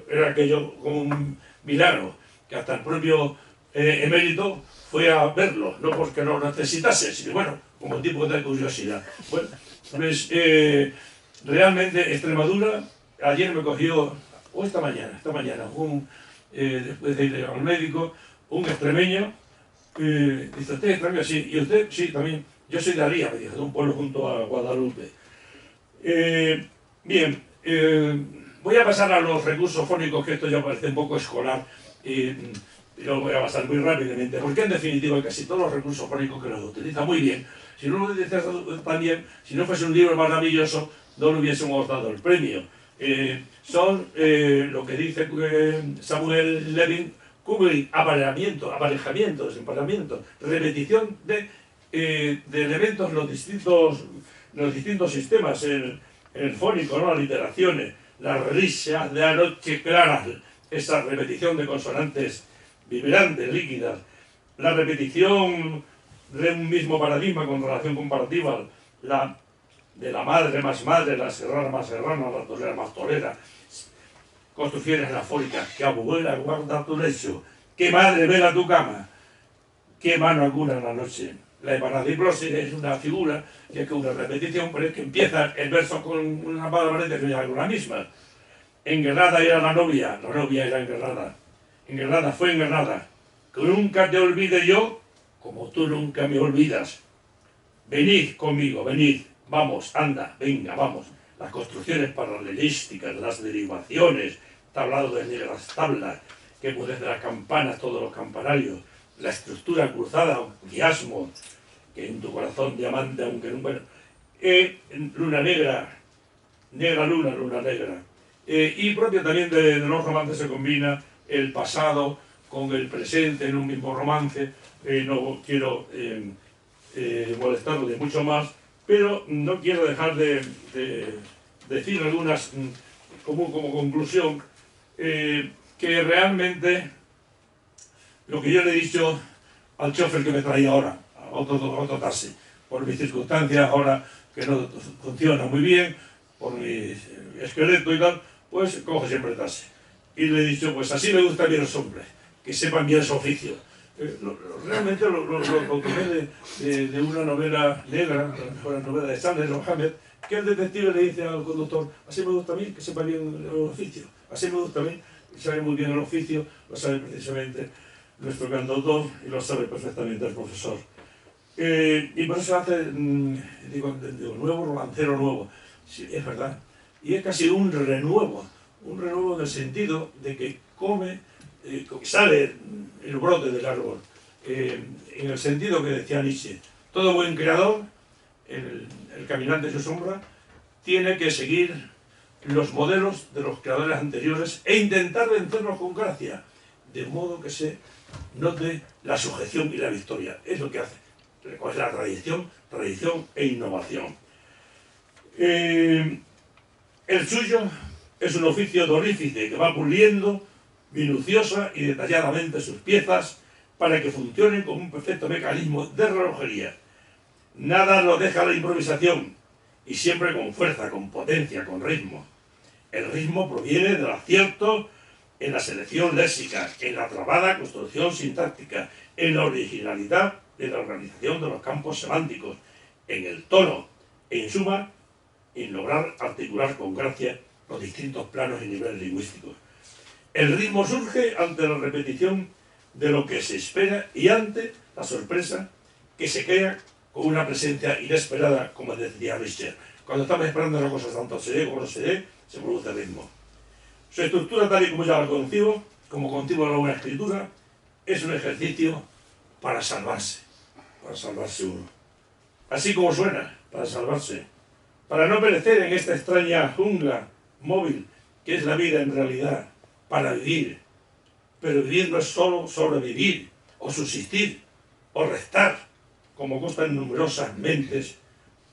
era aquello como un milagro, que hasta el propio emérito fue a verlo, no porque no necesitase, sino bueno, como tipo de curiosidad. Bueno, pues realmente Extremadura, ayer me cogió, o esta mañana, después de ir al médico, un extremeño, dice, ¿usted es extremeño? Sí, y usted, sí, también. Yo soy de Alía, me dijo, de un pueblo junto a Guadalupe. Bien, voy a pasar a los recursos fónicos, que esto ya parece un poco escolar, pero voy a pasar muy rápidamente, porque en definitiva casi todos los recursos fónicos que los utiliza muy bien, si no lo utilizas también, si no fuese un libro maravilloso, no le hubiésemos dado el premio. Son lo que dice Samuel Levin, aparejamiento, desemparejamiento, repetición de elementos en los distintos sistemas, el fónico, ¿no? Las literaciones, las risas de la noche claras, esa repetición de consonantes vibrantes, líquidas, la repetición de un mismo paradigma con relación comparativa, de la madre más madre, la serrana más serrana, la tolera más tolera, construcciones anafóricas, que abuela guarda tu lecho, que madre vela tu cama, que mano alguna en la noche. La epanadiplosis es una figura que es una repetición, pero es que empieza el verso con una palabra y termina con la misma. Enguerrada era la novia era enguerrada. Enguerrada fue enguerrada. Que nunca te olvide yo, como tú nunca me olvidas. Venid conmigo, venid. Vamos, anda, venga, vamos. Las construcciones paralelísticas, las derivaciones, tablado de negras tablas, que emudece las campanas, todos los campanarios, la estructura cruzada, un quiasmo, que en tu corazón diamante, aunque no, bueno, luna negra, negra luna, luna negra. Y propio también de los romances se combina el pasado con el presente en un mismo romance. No quiero molestarle mucho más, pero no quiero dejar de decir algunas como conclusión, que realmente lo que yo le he dicho al chofer que me traía ahora, a otro taxi, por mis circunstancias ahora que no funciona muy bien, por mi esqueleto y tal, pues cojo siempre el taxi. Y le he dicho, pues así me gustan bien los hombres, que sepan bien su oficio. Realmente lo tomé de una novela negra, la mejor novela de Sanders Mohammed, que el detective le dice al conductor, así me gusta a mí, que sepa bien el oficio, así me gusta a mí, que sabe muy bien el oficio, lo sabe precisamente nuestro cantautor y lo sabe perfectamente el profesor. Y por eso hace, digo, nuevo romancero nuevo, sí, es verdad, y es casi un renuevo en el sentido de que sale el brote del árbol, en el sentido que decía Nietzsche, todo buen creador, el caminante de su sombra, tiene que seguir los modelos de los creadores anteriores e intentar vencerlos con gracia, de modo que se note la sujeción y la victoria. Es lo que hace, recoge la tradición e innovación. El suyo es un oficio de orífice que va puliendo minuciosa y detalladamente sus piezas para que funcionen como un perfecto mecanismo de relojería. Nada lo deja la improvisación, y siempre con fuerza, con potencia, con ritmo. El ritmo proviene del acierto en la selección léxica, en la trabada construcción sintáctica, en la originalidad de la organización de los campos semánticos, en el tono, en suma, en lograr articular con gracia los distintos planos y niveles lingüísticos. El ritmo surge ante la repetición de lo que se espera y ante la sorpresa que se crea con una presencia inesperada, como decía Richter. Cuando estamos esperando una cosa tanto se dé como no se dé, se produce el ritmo. Su estructura, tal y como ya la concibo, como concibo la buena escritura, es un ejercicio para salvarse uno. Así como suena, para salvarse, para no perecer en esta extraña jungla móvil que es la vida en realidad, para vivir. Pero vivir no es solo sobrevivir, o subsistir, o restar, como consta en numerosas mentes,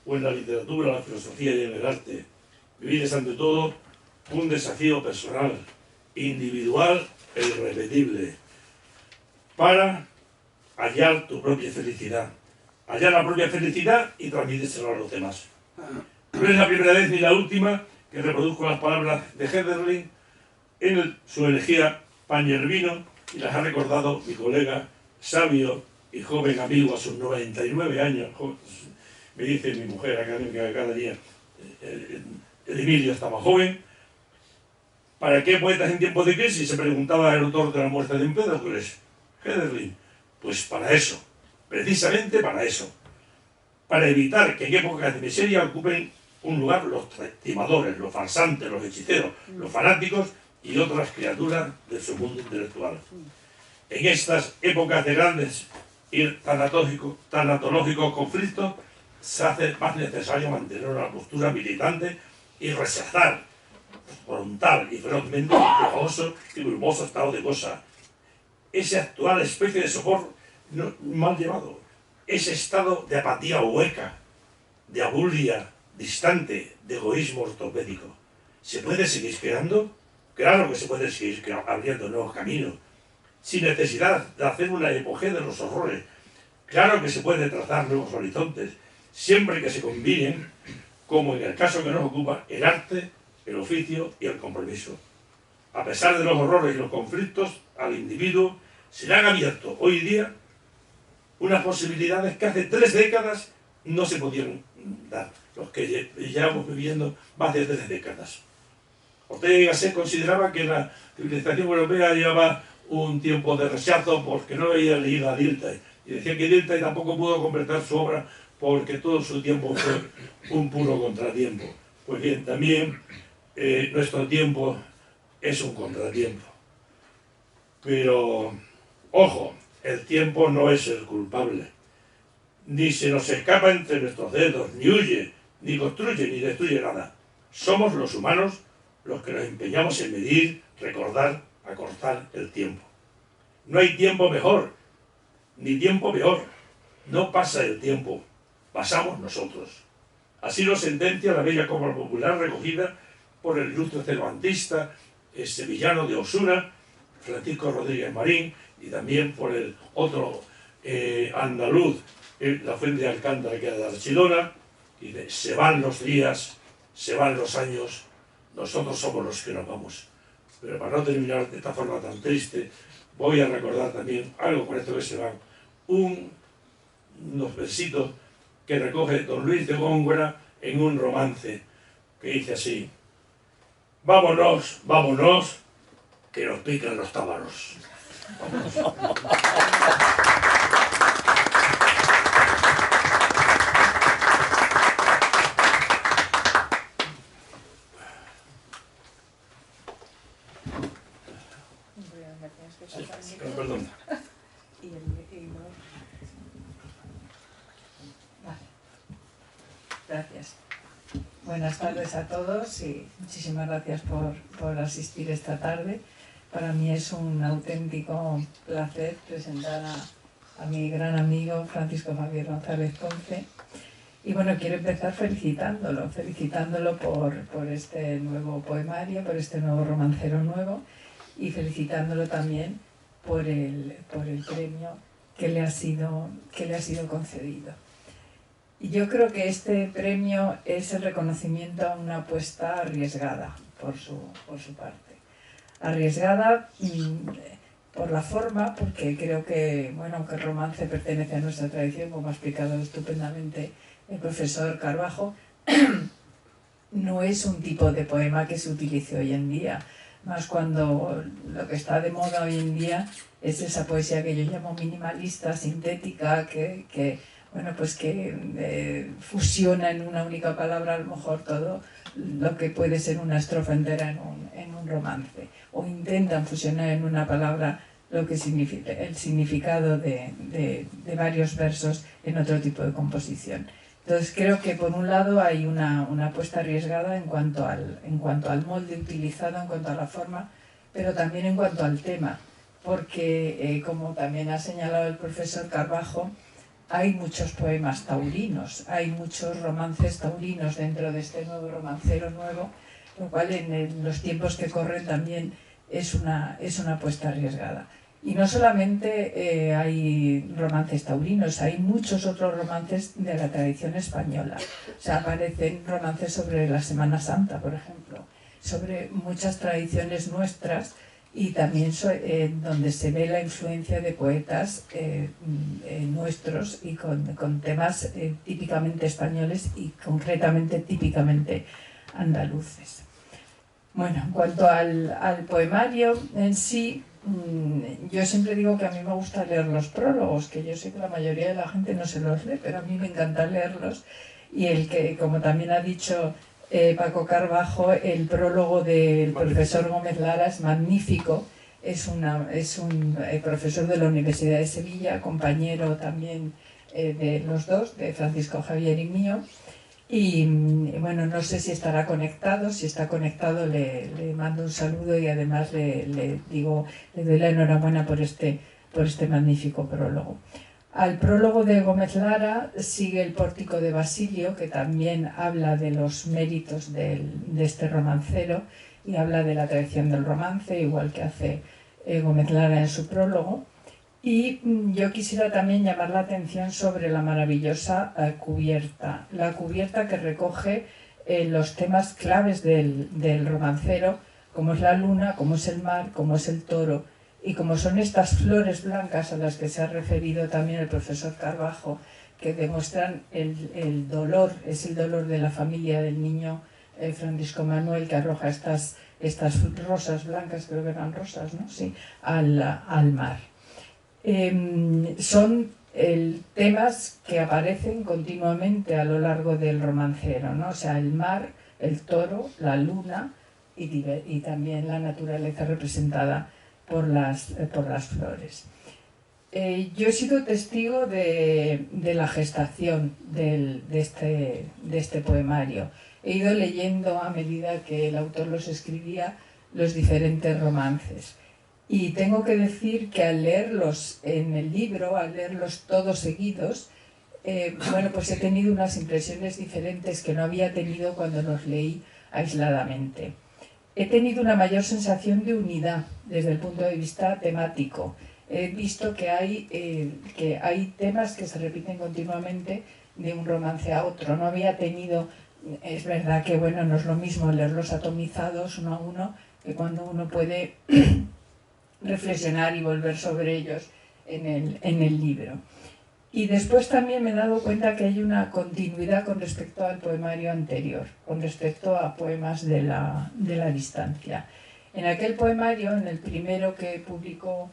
o en la literatura, la filosofía y en el arte. Vivir es ante todo un desafío personal, individual e irrepetible, para hallar tu propia felicidad. Hallar la propia felicidad y transmitírselo a los demás. No es la primera vez ni la última que reproduzco las palabras de Hölderlin en su elegía Pañervino, y las ha recordado mi colega sabio y joven amigo a sus 99 años. Me dice mi mujer académica cada día, el Emilio está más joven. ¿Para qué poetas en tiempos de crisis?, se preguntaba el autor de La muerte de Empédocles, Hölderlin. Pues para eso, precisamente para eso, para evitar que en épocas de miseria ocupen un lugar los timadores, los farsantes, los hechiceros, los fanáticos y otras criaturas de su mundo intelectual. En estas épocas de grandes y tanatológicos conflictos se hace más necesario mantener una postura militante y rechazar frontal y ferozmente el quejoso y brumoso estado de cosas. Esa actual especie de sopor mal llevado, ese estado de apatía hueca, de abulia distante, de egoísmo ortopédico. ¿Se puede seguir creando? Claro que se puede seguir abriendo nuevos caminos, sin necesidad de hacer una epopea de los horrores. Claro que se puede trazar nuevos horizontes, siempre que se combinen, como en el caso que nos ocupa, el arte, el oficio y el compromiso. A pesar de los horrores y los conflictos, al individuo se le han abierto hoy día unas posibilidades que hace 3 décadas no se podían dar, los que llevamos viviendo más de 3 décadas. Ortega y Gasset consideraba que la civilización europea llevaba un tiempo de rechazo porque no había leído a Dilthey, y decía que Dilthey tampoco pudo completar su obra porque todo su tiempo fue un puro contratiempo. Pues bien, también nuestro tiempo es un contratiempo. Pero, ojo, el tiempo no es el culpable. Ni se nos escapa entre nuestros dedos, ni huye, ni construye, ni destruye nada. Somos los humanos los que nos empeñamos en medir, recordar, acortar el tiempo. No hay tiempo mejor, ni tiempo peor. No pasa el tiempo, pasamos nosotros. Así lo sentencia la bella copla popular recogida por el ilustre cervantista sevillano de Osuna, Francisco Rodríguez Marín, y también por el otro andaluz, la Fuente de Alcántara, que era de Archidona, y dice: se van los días, se van los años, nosotros somos los que nos vamos. Pero para no terminar de esta forma tan triste, voy a recordar también algo con esto que se van, unos versitos que recoge don Luis de Góngora en un romance que dice así: vámonos, vámonos, que nos pican los tábanos. Sí, perdón. Vale. Gracias. Buenas tardes a todos y muchísimas gracias por asistir esta tarde. Para mí es un auténtico placer presentar a mi gran amigo Francisco Javier González Ponce. Y bueno, quiero empezar felicitándolo por este nuevo poemario, por este nuevo romancero nuevo, y felicitándolo también por el premio que le ha sido concedido. Y yo creo que este premio es el reconocimiento a una apuesta arriesgada por su parte. Arriesgada por la forma, porque creo que, bueno, aunque el romance pertenece a nuestra tradición, como ha explicado estupendamente el profesor Carbajo, no es un tipo de poema que se utilice hoy en día, más cuando lo que está de moda hoy en día es esa poesía que yo llamo minimalista, sintética, que fusiona en una única palabra a lo mejor todo lo que puede ser una estrofa entera en un romance, o intentan fusionar en una palabra lo que significa el significado de varios versos en otro tipo de composición. Entonces creo que por un lado hay una apuesta arriesgada en cuanto al molde utilizado, en cuanto a la forma, pero también en cuanto al tema, porque como también ha señalado el profesor Carbajo, hay muchos poemas taurinos, hay muchos romances taurinos dentro de este nuevo romancero nuevo, lo cual en los tiempos que corren también es una apuesta arriesgada. Y no solamente hay romances taurinos, hay muchos otros romances de la tradición española. O sea, aparecen romances sobre la Semana Santa, por ejemplo, sobre muchas tradiciones nuestras, y también donde se ve la influencia de poetas nuestros y con temas típicamente españoles y concretamente típicamente andaluces. Bueno, en cuanto al poemario en sí, yo siempre digo que a mí me gusta leer los prólogos, que yo sé que la mayoría de la gente no se los lee, pero a mí me encanta leerlos, y el que, como también ha dicho Paco Carbajo, el prólogo del profesor Gómez Lara es magnífico. Es un profesor de la Universidad de Sevilla, compañero también de los dos, de Francisco Javier y mío. Y bueno, no sé si estará conectado. Si está conectado le mando un saludo, y además le doy la enhorabuena por este magnífico prólogo. Al prólogo de Gómez Lara sigue el Pórtico de Basilio, que también habla de los méritos de este romancero y habla de la tradición del romance, igual que hace Gómez Lara en su prólogo. Y yo quisiera también llamar la atención sobre la maravillosa cubierta, la cubierta que recoge los temas claves del romancero, como es la luna, como es el mar, como es el toro, y como son estas flores blancas a las que se ha referido también el profesor Carbajo, que demuestran el dolor, es el dolor de la familia del niño Francisco Manuel, que arroja estas rosas blancas, creo que eran rosas, ¿no? Sí, al mar. Son temas que aparecen continuamente a lo largo del romancero, ¿no? O sea, el mar, el toro, la luna, y también la naturaleza representada por las flores. Yo he sido testigo de la gestación de este poemario. He ido leyendo a medida que el autor los escribía los diferentes romances. Y tengo que decir que al leerlos en el libro, al leerlos todos seguidos, bueno, pues he tenido unas impresiones diferentes que no había tenido cuando los leí aisladamente. He tenido una mayor sensación de unidad desde el punto de vista temático. He visto que hay temas que se repiten continuamente de un romance a otro. No había tenido, es verdad que bueno, no es lo mismo leerlos atomizados uno a uno que cuando uno puede reflexionar y volver sobre ellos en el libro. Y después también me he dado cuenta que hay una continuidad con respecto al poemario anterior, con respecto a poemas de la distancia. En aquel poemario, en el primero que publicó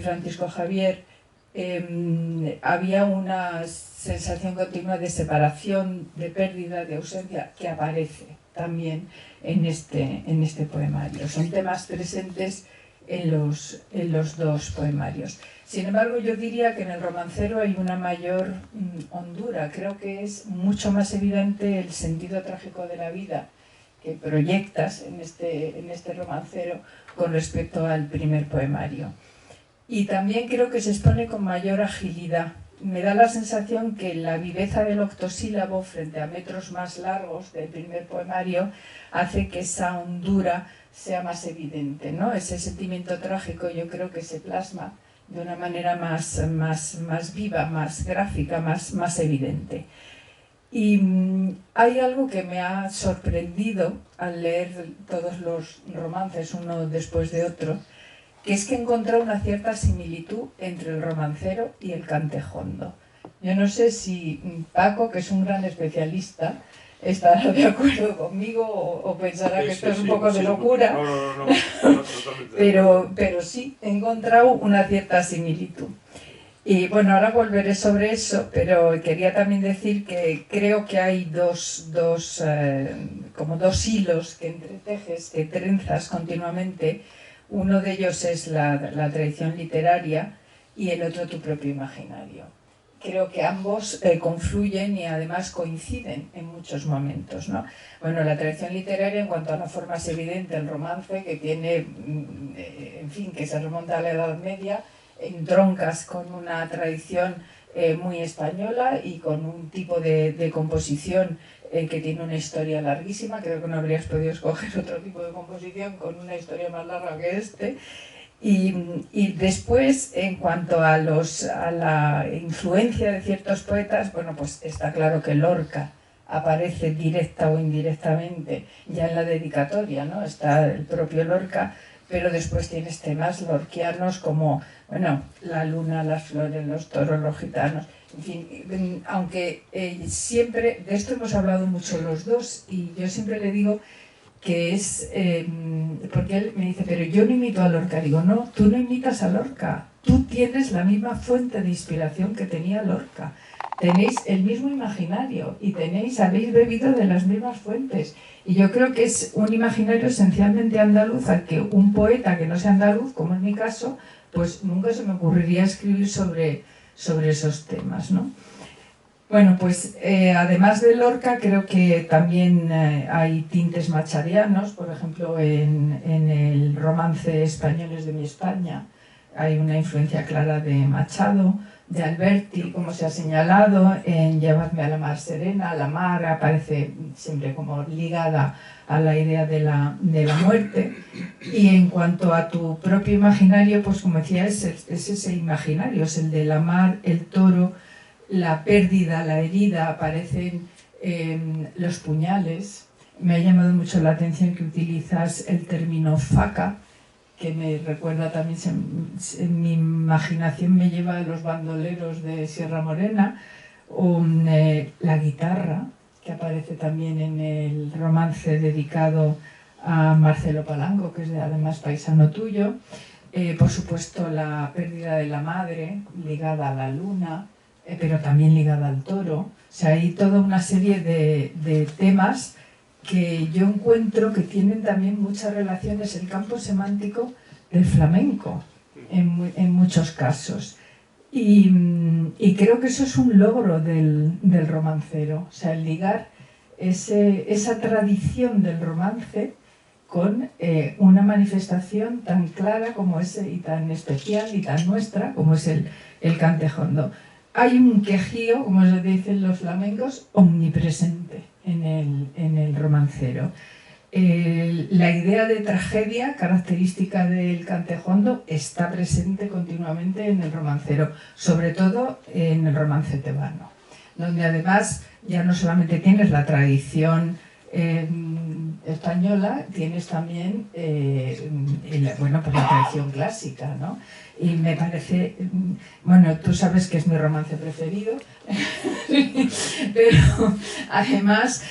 Francisco Javier, había una sensación continua de separación, de pérdida, de ausencia, que aparece también en este poemario. Son temas presentes en los dos poemarios. Sin embargo, yo diría que en el romancero hay una mayor hondura. Creo que es mucho más evidente el sentido trágico de la vida que proyectas en este romancero con respecto al primer poemario. Y también creo que se expone con mayor agilidad. Me da la sensación que la viveza del octosílabo frente a metros más largos del primer poemario hace que esa hondura sea más evidente, ¿no? Ese sentimiento trágico yo creo que se plasma de una manera más viva, más gráfica, más evidente. Y hay algo que me ha sorprendido al leer todos los romances uno después de otro, que es que he encontrado una cierta similitud entre el romancero y el cantejondo. Yo no sé si Paco, que es un gran especialista, estará de acuerdo conmigo o pensará que esto es un poco de locura. No, pero sí, he encontrado una cierta similitud. Y bueno, ahora volveré sobre eso, pero quería también decir que creo que hay como dos hilos que entretejes, que trenzas continuamente. Uno de ellos es la tradición literaria y el otro tu propio imaginario. Creo que ambos confluyen y además coinciden en muchos momentos, ¿no? Bueno, la tradición literaria en cuanto a la forma es evidente, el romance que tiene, en fin, que se remonta a la Edad Media, entroncas con una tradición muy española y con un tipo de composición que tiene una historia larguísima. Creo que no habrías podido escoger otro tipo de composición con una historia más larga que este. Y después, en cuanto a la influencia de ciertos poetas, bueno, pues está claro que Lorca aparece directa o indirectamente ya en la dedicatoria, ¿no? Está el propio Lorca, pero después tienes temas lorquianos como, bueno, la luna, las flores, los toros, los gitanos, en fin, aunque siempre, de esto hemos hablado mucho los dos, y yo siempre le digo que es, porque él me dice, pero yo no imito a Lorca. Digo, no, tú no imitas a Lorca, tú tienes la misma fuente de inspiración que tenía Lorca. Tenéis el mismo imaginario y habéis bebido de las mismas fuentes. Y yo creo que es un imaginario esencialmente andaluz al que un poeta que no sea andaluz, como es mi caso, pues nunca se me ocurriría escribir sobre esos temas, ¿no? Bueno, pues además de Lorca creo que también hay tintes machadianos. Por ejemplo, en el romance Españoles de mi España hay una influencia clara de Machado, de Alberti, como se ha señalado, en Llevadme a la mar serena. La mar aparece siempre como ligada a la idea de la muerte. Y en cuanto a tu propio imaginario, pues como decía, es ese imaginario, es el de la mar, el toro, la pérdida, la herida, aparecen los puñales. Me ha llamado mucho la atención que utilizas el término faca, que me recuerda también, en mi imaginación me lleva a los bandoleros de Sierra Morena, o la guitarra, que aparece también en el romance dedicado a Marcelo Palango, que es además paisano tuyo. Por supuesto, la pérdida de la madre, ligada a la luna, pero también ligada al toro. O sea, hay toda una serie de temas que yo encuentro que tienen también muchas relaciones el campo semántico del flamenco en muchos casos. Y creo que eso es un logro del romancero, o sea, el ligar esa tradición del romance con una manifestación tan clara como es, y tan especial y tan nuestra como es el cantejondo. Hay un quejío, como se dicen los flamencos, omnipresente en el romancero. La idea de tragedia, característica del cantejondo, está presente continuamente en el romancero, sobre todo en el romance tebano, donde además ya no solamente tienes la tradición española, tienes también pues la tradición clásica, ¿no? Y me parece, bueno, tú sabes que es mi romance preferido, pero además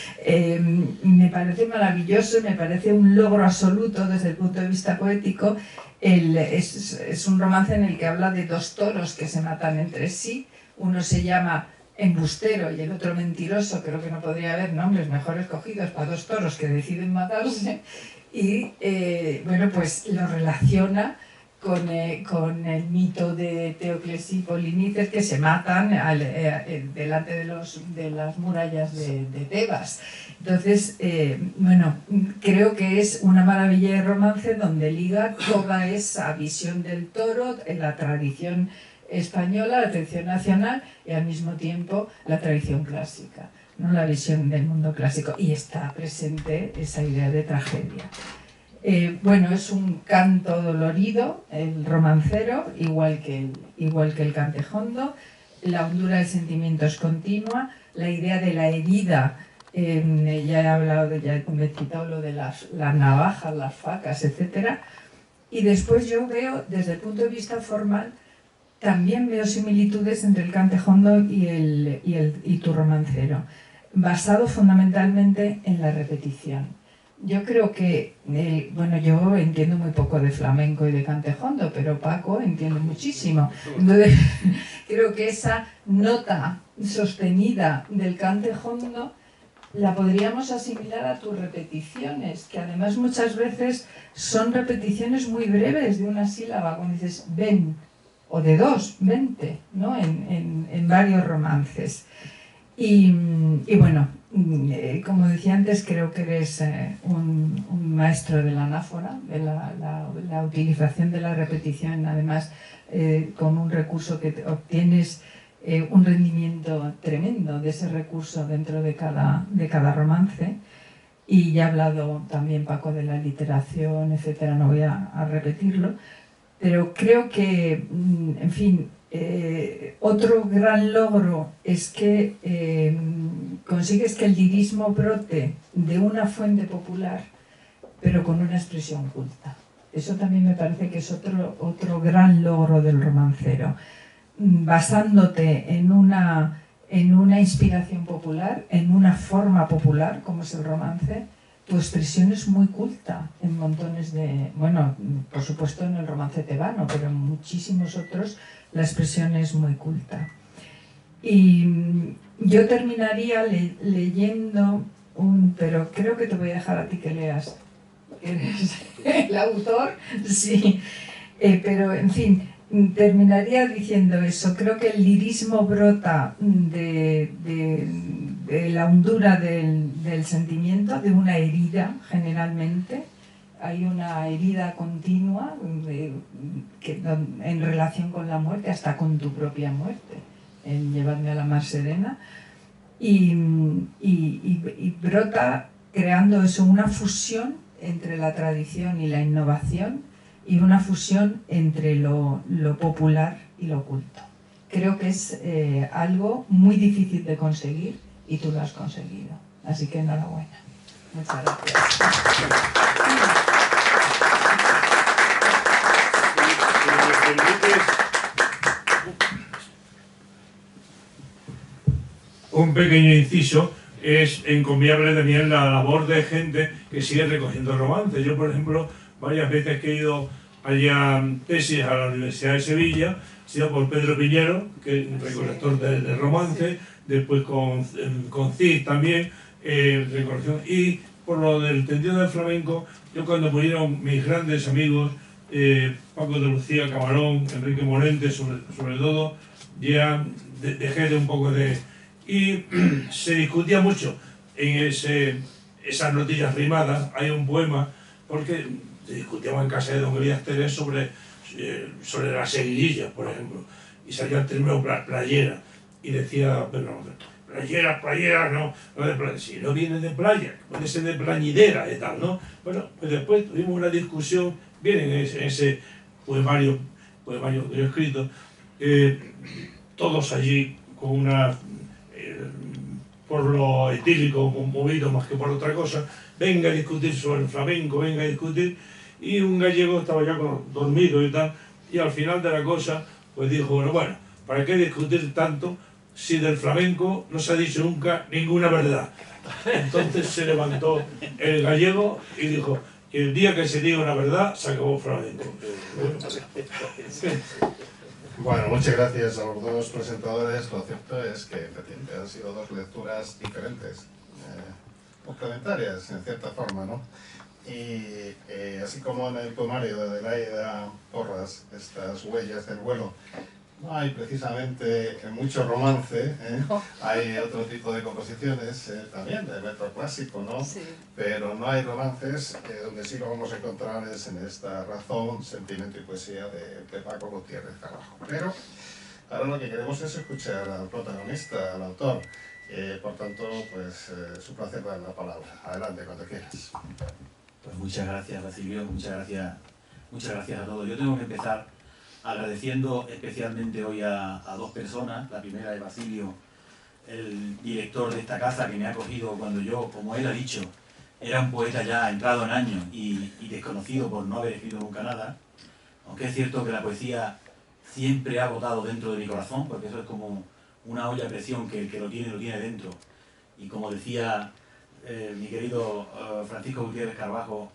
me parece maravilloso, me parece un logro absoluto desde el punto de vista poético. Es un romance en el que habla de dos toros que se matan entre sí. Uno se llama Embustero y el otro Mentiroso. Creo que no podría haber nombres mejor escogidos para dos toros que deciden matarse. Y bueno, pues lo relaciona con el mito de Teocles y Polinices, que se matan delante de las murallas de Tebas. Entonces, bueno, creo que es una maravilla de romance donde liga toda esa visión del toro, la tradición española, la tradición nacional y al mismo tiempo la tradición clásica, ¿no? La visión del mundo clásico, y está presente esa idea de tragedia. Bueno, es un canto dolorido, el romancero, igual que el cantejondo. La hondura del sentimiento es continua. La idea de la herida, ya he hablado, ya he citado lo de las navajas, las facas, etc. Y después yo veo, desde el punto de vista formal, también veo similitudes entre el cantejondo y tu romancero, basado fundamentalmente en la repetición. Yo creo que, bueno, yo entiendo muy poco de flamenco y de cantejondo, pero Paco entiende muchísimo. Entonces, creo que esa nota sostenida del cantejondo la podríamos asimilar a tus repeticiones, que además muchas veces son repeticiones muy breves de una sílaba, cuando dices ven, o de dos, vente, ¿no? En varios romances. Y bueno, como decía antes, creo que eres un maestro de la anáfora, de la utilización de la repetición, además con un recurso que obtienes un rendimiento tremendo de ese recurso dentro de cada romance. Y ya he hablado también, Paco, de la literación, etcétera, no voy a repetirlo, pero creo que, en fin, otro gran logro es que consigues que el lirismo brote de una fuente popular, pero con una expresión culta. Eso también me parece que es otro gran logro del romancero. Basándote en una inspiración popular, en una forma popular, como es el romance, tu expresión es muy culta en montones de... Bueno, por supuesto en el romance tebano, pero en muchísimos otros la expresión es muy culta. Y yo terminaría leyendo pero creo que te voy a dejar a ti que leas. ¿Eres el autor? Sí. Pero, en fin, terminaría diciendo eso. Creo que el lirismo brota de la hondura del sentimiento, de una herida, generalmente. Hay una herida continua en relación con la muerte, hasta con tu propia muerte, en Llevadme a la mar serena. Y brota creando eso, una fusión entre la tradición y la innovación, y una fusión entre lo popular y lo culto. Creo que es algo muy difícil de conseguir y tú lo has conseguido. Así que enhorabuena. Muchas gracias. Un pequeño inciso. Es encomiable también la labor de gente que sigue recogiendo romances. Yo, por ejemplo, varias veces que he ido allá tesis a la Universidad de Sevilla, he sido por Pedro Piñero, que es un recolector de romance, después con Cid también, y por lo del tendido del flamenco, yo cuando murieron mis grandes amigos, Paco de Lucía, Camarón, Enrique Morente, sobre todo, ya dejé de un poco de... Y se discutía mucho en esas noticias rimadas. Hay un poema, porque se discutíamos en casa de don Elías Terés sobre las seguidillas, por ejemplo, y salía el término playera, y decía, pero playera, no si no viene de playa, puede ser de plañidera y tal, ¿no? Bueno, pues después tuvimos una discusión, bien en ese poemario que yo he escrito, todos allí con una, por lo etílico, movido más que por otra cosa, venga a discutir sobre el flamenco, venga a discutir, y un gallego estaba ya dormido y tal, y al final de la cosa, pues dijo, bueno, ¿para qué discutir tanto si del flamenco no se ha dicho nunca ninguna verdad? Entonces se levantó el gallego y dijo que el día que se diga una verdad, se acabó el flamenco. Bueno, muchas gracias a los dos presentadores. Lo cierto es que efectivamente han sido dos lecturas diferentes, complementarias en cierta forma, ¿no? Y así como en el poemario de Adelaida Porras, estas huellas del vuelo, no hay precisamente mucho romance, hay otro tipo de composiciones también de metro clásico, ¿no? Sí. Pero no hay romances, donde sí lo vamos a encontrar es en esta Razón, Sentimiento y Poesía de Paco Gutiérrez Carbajo. Pero ahora lo que queremos es escuchar al protagonista, al autor. Por tanto, pues es un placer dar la palabra. Adelante, cuando quieras. Pues muchas gracias, Basilio, muchas gracias a todos. Yo tengo que empezar agradeciendo especialmente hoy a dos personas. La primera es Basilio, el director de esta casa, que me ha acogido cuando yo, como él ha dicho, era un poeta ya entrado en años y desconocido por no haber escrito nunca nada. Aunque es cierto que la poesía siempre ha botado dentro de mi corazón, porque eso es como una olla a presión que el que lo tiene dentro. Y como decía mi querido Francisco Gutiérrez Carbajo,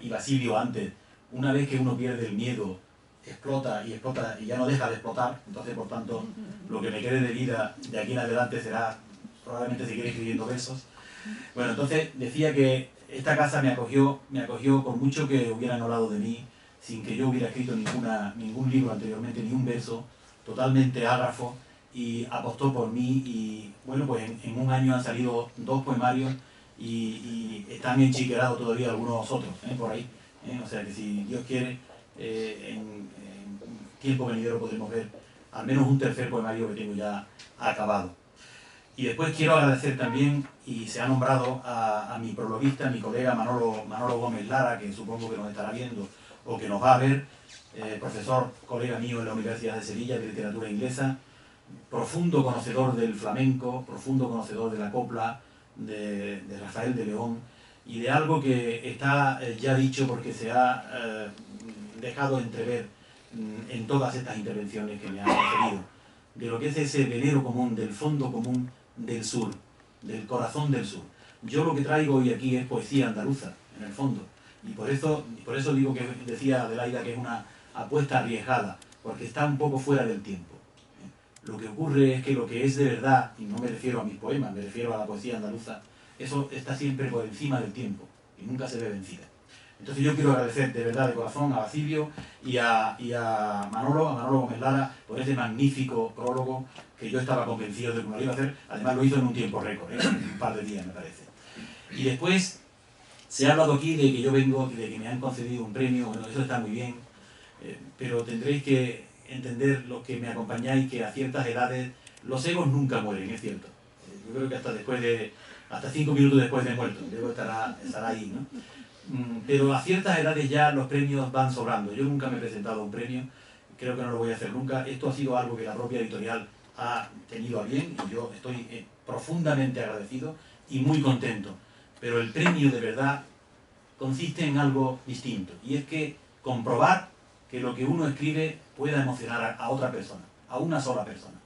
y Basilio antes, una vez que uno pierde el miedo, explota y ya no deja de explotar. Entonces, por tanto, lo que me quede de vida de aquí en adelante será probablemente seguir escribiendo versos. Bueno, entonces decía que esta casa me acogió por mucho que hubieran hablado de mí, sin que yo hubiera escrito ningún libro anteriormente, ni un verso, totalmente ágrafo, y apostó por mí. Y bueno, pues en un año han salido 2 poemarios y están enchiquerados todavía algunos otros por ahí. O sea que si Dios quiere, en tiempo venidero podremos ver al menos un tercer poemario que tengo ya acabado. Y después quiero agradecer también, y se ha nombrado a mi prologuista, mi colega Manolo Gómez Lara, que supongo que nos estará viendo o que nos va a ver, profesor, colega mío en la Universidad de Sevilla de Literatura Inglesa, profundo conocedor del flamenco, profundo conocedor de la copla, de Rafael de León, y de algo que está ya dicho porque se ha dejado entrever en todas estas intervenciones que me han referido, de lo que es ese velero común, del fondo común del sur, del corazón del sur. Yo lo que traigo hoy aquí es poesía andaluza, en el fondo, y por eso digo que decía Adelaida que es una apuesta arriesgada, porque está un poco fuera del tiempo. Lo que ocurre es que lo que es de verdad, y no me refiero a mis poemas, me refiero a la poesía andaluza, eso está siempre por encima del tiempo y nunca se ve vencida. Entonces yo quiero agradecer de verdad de corazón a Basilio y a Manolo Gómez Lara por ese magnífico prólogo que yo estaba convencido de que me lo iba a hacer. Además lo hizo en un tiempo récord, un par de días me parece. Y después se ha hablado aquí de que yo vengo, de que me han concedido un premio. Bueno, eso está muy bien, pero tendréis que entender, los que me acompañáis, que a ciertas edades los egos nunca mueren, es cierto. Yo creo que hasta 5 minutos después de muerto, luego estará ahí, ¿no? Pero a ciertas edades ya los premios van sobrando. Yo nunca me he presentado a un premio, creo que no lo voy a hacer nunca. Esto ha sido algo que la propia editorial ha tenido a bien y yo estoy profundamente agradecido y muy contento. Pero el premio de verdad consiste en algo distinto, y es que comprobar que lo que uno escribe pueda emocionar a otra persona, a una sola persona.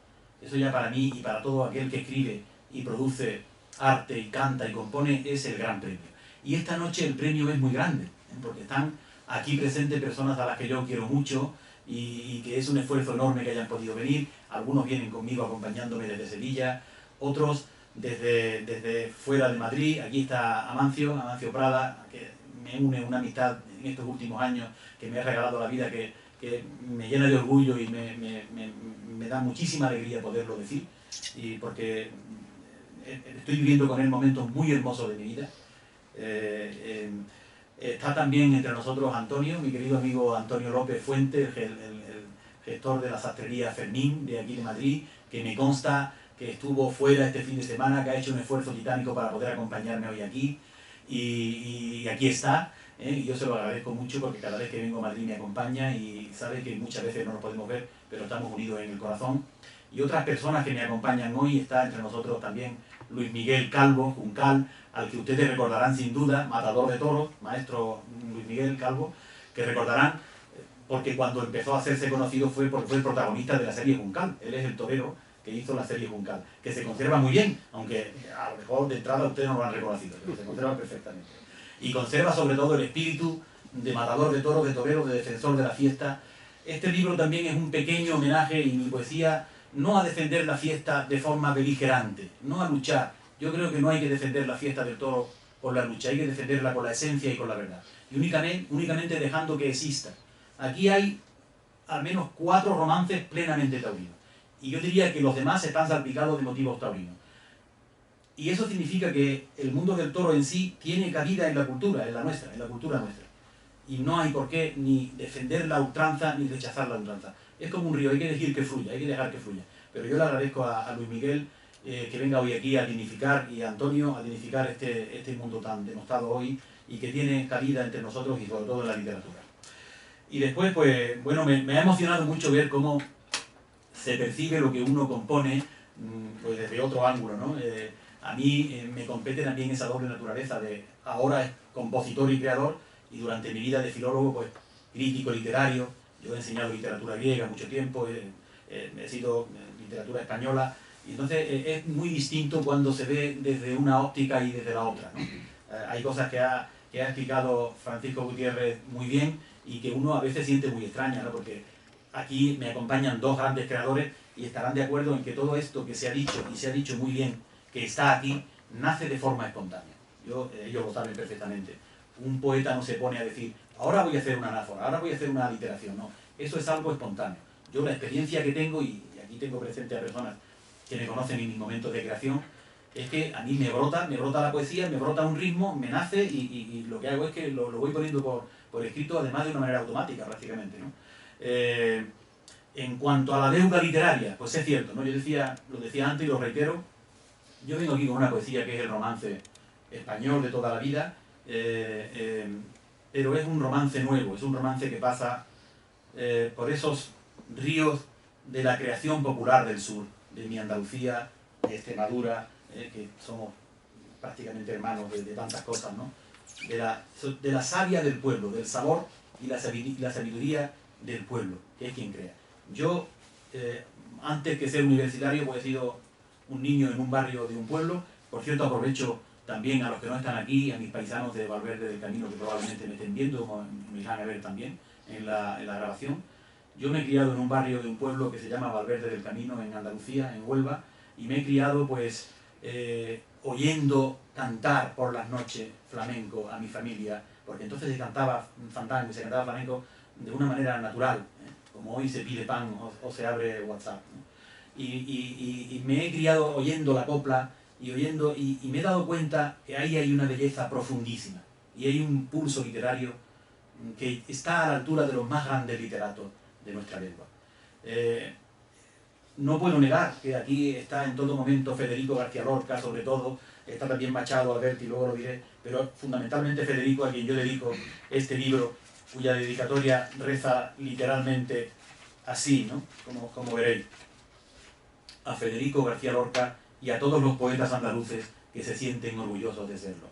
Eso ya para mí y para todo aquel que escribe y produce arte y canta y compone es el gran premio. Y esta noche el premio es muy grande, porque están aquí presentes personas a las que yo quiero mucho y que es un esfuerzo enorme que hayan podido venir. Algunos vienen conmigo acompañándome desde Sevilla, otros desde fuera de Madrid. Aquí está Amancio Prada, que me une una amistad en estos últimos años, que me ha regalado la vida, que me llena de orgullo y me da muchísima alegría poderlo decir, y porque estoy viviendo con él momentos muy hermosos de mi vida. Está también entre nosotros Antonio, mi querido amigo Antonio López Fuentes, el gestor de la sastrería Fermín de aquí de Madrid, que me consta que estuvo fuera este fin de semana, que ha hecho un esfuerzo titánico para poder acompañarme hoy aquí, y aquí está. Y yo se lo agradezco mucho, porque cada vez que vengo a Madrid me acompaña y sabe que muchas veces no nos podemos ver, pero estamos unidos en el corazón. Y otras personas que me acompañan hoy, está entre nosotros también Luis Miguel Calvo, Juncal, al que ustedes recordarán sin duda, matador de toros, maestro Luis Miguel Calvo, que recordarán porque cuando empezó a hacerse conocido fue porque fue el protagonista de la serie Juncal. Él es el torero que hizo la serie Juncal, que se conserva muy bien, aunque a lo mejor de entrada ustedes no lo han reconocido, pero se conserva perfectamente. Y conserva sobre todo el espíritu de matador de toros, de torero, de defensor de la fiesta. Este libro también es un pequeño homenaje, y mi poesía, no a defender la fiesta de forma beligerante, no a luchar. Yo creo que no hay que defender la fiesta del toro con la lucha, hay que defenderla con la esencia y con la verdad. Y únicamente dejando que exista. Aquí hay al menos 4 romances plenamente taurinos. Y yo diría que los demás están salpicados de motivos taurinos. Y eso significa que el mundo del toro en sí tiene cabida en la cultura, en la nuestra, en la cultura nuestra. Y no hay por qué ni defender la ultranza ni rechazar la ultranza. Es como un río, hay que decir que fluya, hay que dejar que fluya. Pero yo le agradezco a Luis Miguel que venga hoy aquí a dignificar, y a Antonio a dignificar este mundo tan denostado hoy, y que tiene cabida entre nosotros y sobre todo en la literatura. Y después, pues, bueno, me ha emocionado mucho ver cómo se percibe lo que uno compone, pues desde otro ángulo, ¿no? A mí me compete también esa doble naturaleza de ahora es compositor y creador, y durante mi vida de filólogo, pues crítico literario. Yo he enseñado literatura griega mucho tiempo, he sido literatura española, y entonces es muy distinto cuando se ve desde una óptica y desde la otra, ¿no? Hay cosas que ha explicado Francisco Gutiérrez muy bien y que uno a veces siente muy extraña, ¿no? Porque aquí me acompañan 2 grandes creadores y estarán de acuerdo en que todo esto que se ha dicho, y se ha dicho muy bien, que está aquí, nace de forma espontánea. Ellos lo saben perfectamente. Un poeta no se pone a decir, ahora voy a hacer una anáfora, ahora voy a hacer una aliteración, no. Eso es algo espontáneo. Yo la experiencia que tengo, y aquí tengo presente a personas que me conocen en mis momentos de creación, es que a mí me brota la poesía, me brota un ritmo, me nace, y lo que hago es que lo voy poniendo por escrito, además de una manera automática prácticamente, ¿no? En cuanto a la deuda literaria, pues es cierto, ¿no? Lo decía antes y lo reitero, yo vengo aquí con una poesía que es el romance español de toda la vida, pero es un romance nuevo, es un romance que pasa por esos ríos de la creación popular del sur, de mi Andalucía, de Extremadura, que somos prácticamente hermanos de tantas cosas, ¿no? De la savia del pueblo, del sabor y la sabiduría del pueblo, que es quien crea. Yo, antes que ser universitario, pues he sido un niño en un barrio de un pueblo. Por cierto, aprovecho también a los que no están aquí, a mis paisanos de Valverde del Camino, que probablemente me estén viendo, como me van a ver también en la grabación. Yo me he criado en un barrio de un pueblo que se llama Valverde del Camino, en Andalucía, en Huelva, y me he criado pues oyendo cantar por las noches flamenco a mi familia, porque entonces se cantaba fandango, se cantaba flamenco de una manera natural, como hoy se pide pan o se abre WhatsApp, ¿no? Y me he criado oyendo la copla y me he dado cuenta que ahí hay una belleza profundísima y hay un pulso literario que está a la altura de los más grandes literatos de nuestra lengua. No puedo negar que aquí está en todo momento Federico García Lorca, sobre todo, está también Machado, Alberti, luego lo diré, pero fundamentalmente Federico, a quien yo dedico este libro, cuya dedicatoria reza literalmente así, ¿no? Como veréis. A Federico García Lorca y a todos los poetas andaluces que se sienten orgullosos de serlo.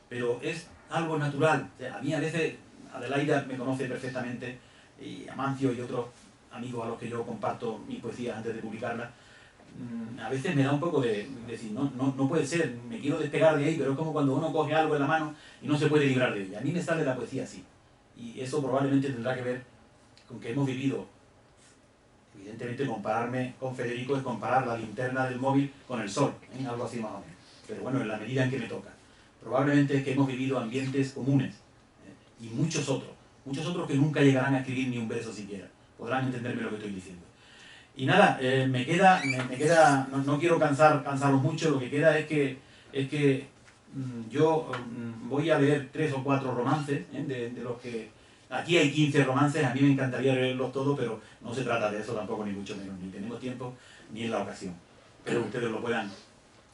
Pero es algo natural. O sea, a mí a veces, Adelaida me conoce perfectamente, y Amancio y otros amigos a los que yo comparto mi poesía antes de publicarla, a veces me da un poco de decir, no puede ser, me quiero despegar de ahí, pero es como cuando uno coge algo en la mano y no se puede librar de ella. A mí me sale la poesía así. Y eso probablemente tendrá que ver con que hemos vivido Evidentemente compararme con Federico es comparar la linterna del móvil con el sol, algo así más o menos. Pero bueno, en la medida en que me toca. Probablemente es que hemos vivido ambientes comunes y muchos otros que nunca llegarán a escribir ni un verso siquiera. Podrán entenderme lo que estoy diciendo. Y nada, me queda no quiero cansaros mucho, lo que queda es que yo voy a leer 3 o 4 romances, de los que... Aquí hay 15 romances, a mí me encantaría leerlos todos, pero no se trata de eso tampoco, ni mucho menos, ni tenemos tiempo, ni en la ocasión. Pero ustedes lo puedan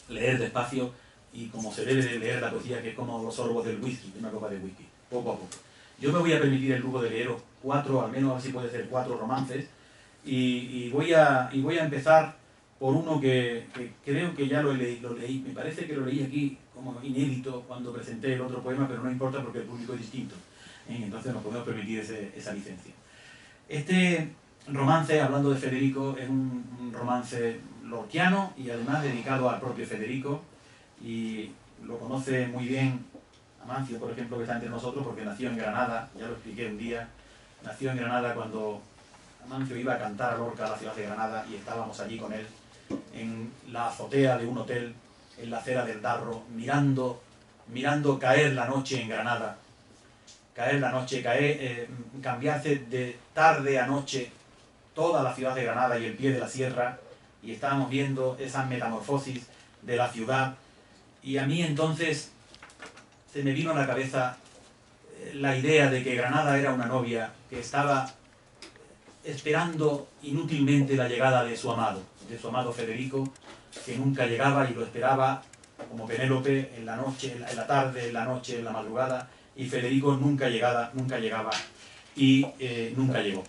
leer despacio y como se debe de leer la poesía, que es como los sorbos del whisky, de una copa de whisky, poco a poco. Yo me voy a permitir el lujo de leeros 4, al menos así puede ser 4 romances, y voy a empezar por uno que creo que ya lo leí, me parece que lo leí aquí como inédito cuando presenté el otro poema, pero no importa porque el público es distinto. Entonces nos podemos permitir esa licencia. Este romance, hablando de Federico, es un romance lorquiano y además dedicado al propio Federico, y lo conoce muy bien Amancio, por ejemplo, que está entre nosotros, porque nació en Granada, ya lo expliqué un día, nació en Granada cuando Amancio iba a cantar a Lorca a la ciudad de Granada y estábamos allí con él en la azotea de un hotel, en la acera del Darro, mirando caer la noche en Granada. Caer la noche, cambiarse de tarde a noche toda la ciudad de Granada y el pie de la sierra, y estábamos viendo esa metamorfosis de la ciudad, y a mí entonces se me vino a la cabeza la idea de que Granada era una novia que estaba esperando inútilmente la llegada de su amado Federico, que nunca llegaba y lo esperaba como Penélope en la noche, en la tarde, en la noche, en la madrugada, y Federico nunca llegaba y nunca llegó.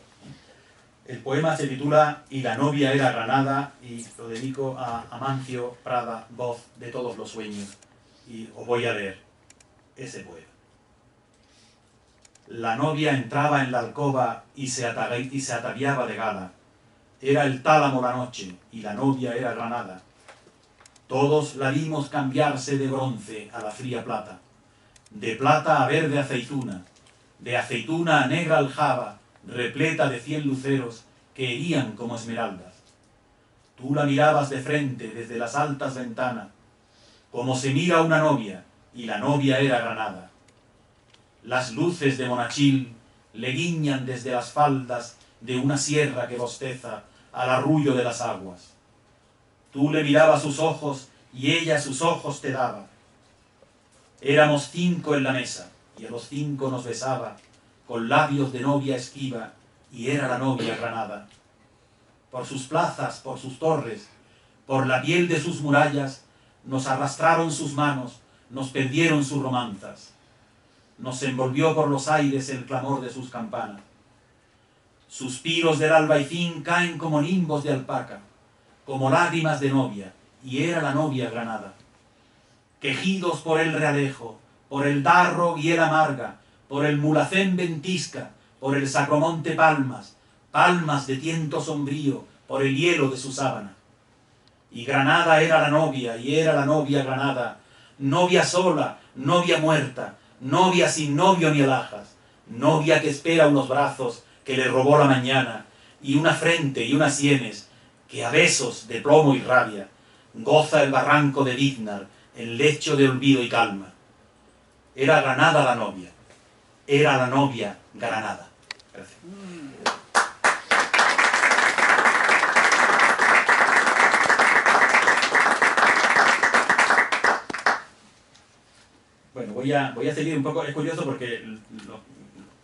El poema se titula Y la novia era Granada, y lo dedico a Amancio Prada, voz de todos los sueños, y os voy a leer ese poema. La novia entraba en la alcoba y se ataviaba de gala. Era el tálamo la noche y la novia era Granada. Todos la vimos cambiarse de bronce a la fría plata, de plata a verde aceituna, de aceituna a negra aljaba, repleta de 100 luceros que herían como esmeraldas. Tú la mirabas de frente desde las altas ventanas, como se mira una novia, y la novia era Granada. Las luces de Monachil le guiñan desde las faldas de una sierra que bosteza al arrullo de las aguas. Tú le mirabas sus ojos y ella sus ojos te daba. Éramos 5 en la mesa y a los 5 nos besaba con labios de novia esquiva, y era la novia Granada. Por sus plazas, por sus torres, por la piel de sus murallas, nos arrastraron sus manos, nos perdieron sus romanzas. Nos envolvió por los aires el clamor de sus campanas. Suspiros del albaicín caen como nimbos de alpaca, como lágrimas de novia, y era la novia Granada. Quejidos por el Realejo, por el Darro y el Amarga, por el Mulhacén Ventisca, por el Sacromonte Palmas, palmas de tiento sombrío, por el hielo de su sábana. Y Granada era la novia, y era la novia Granada, novia sola, novia muerta, novia sin novio ni alhajas, novia que espera unos brazos que le robó la mañana, y una frente y unas sienes que a besos de plomo y rabia goza el barranco de Víznar en lecho de olvido y calma. Era Granada la novia, era la novia Granada. Gracias. Bueno, voy a seguir un poco. Es curioso porque los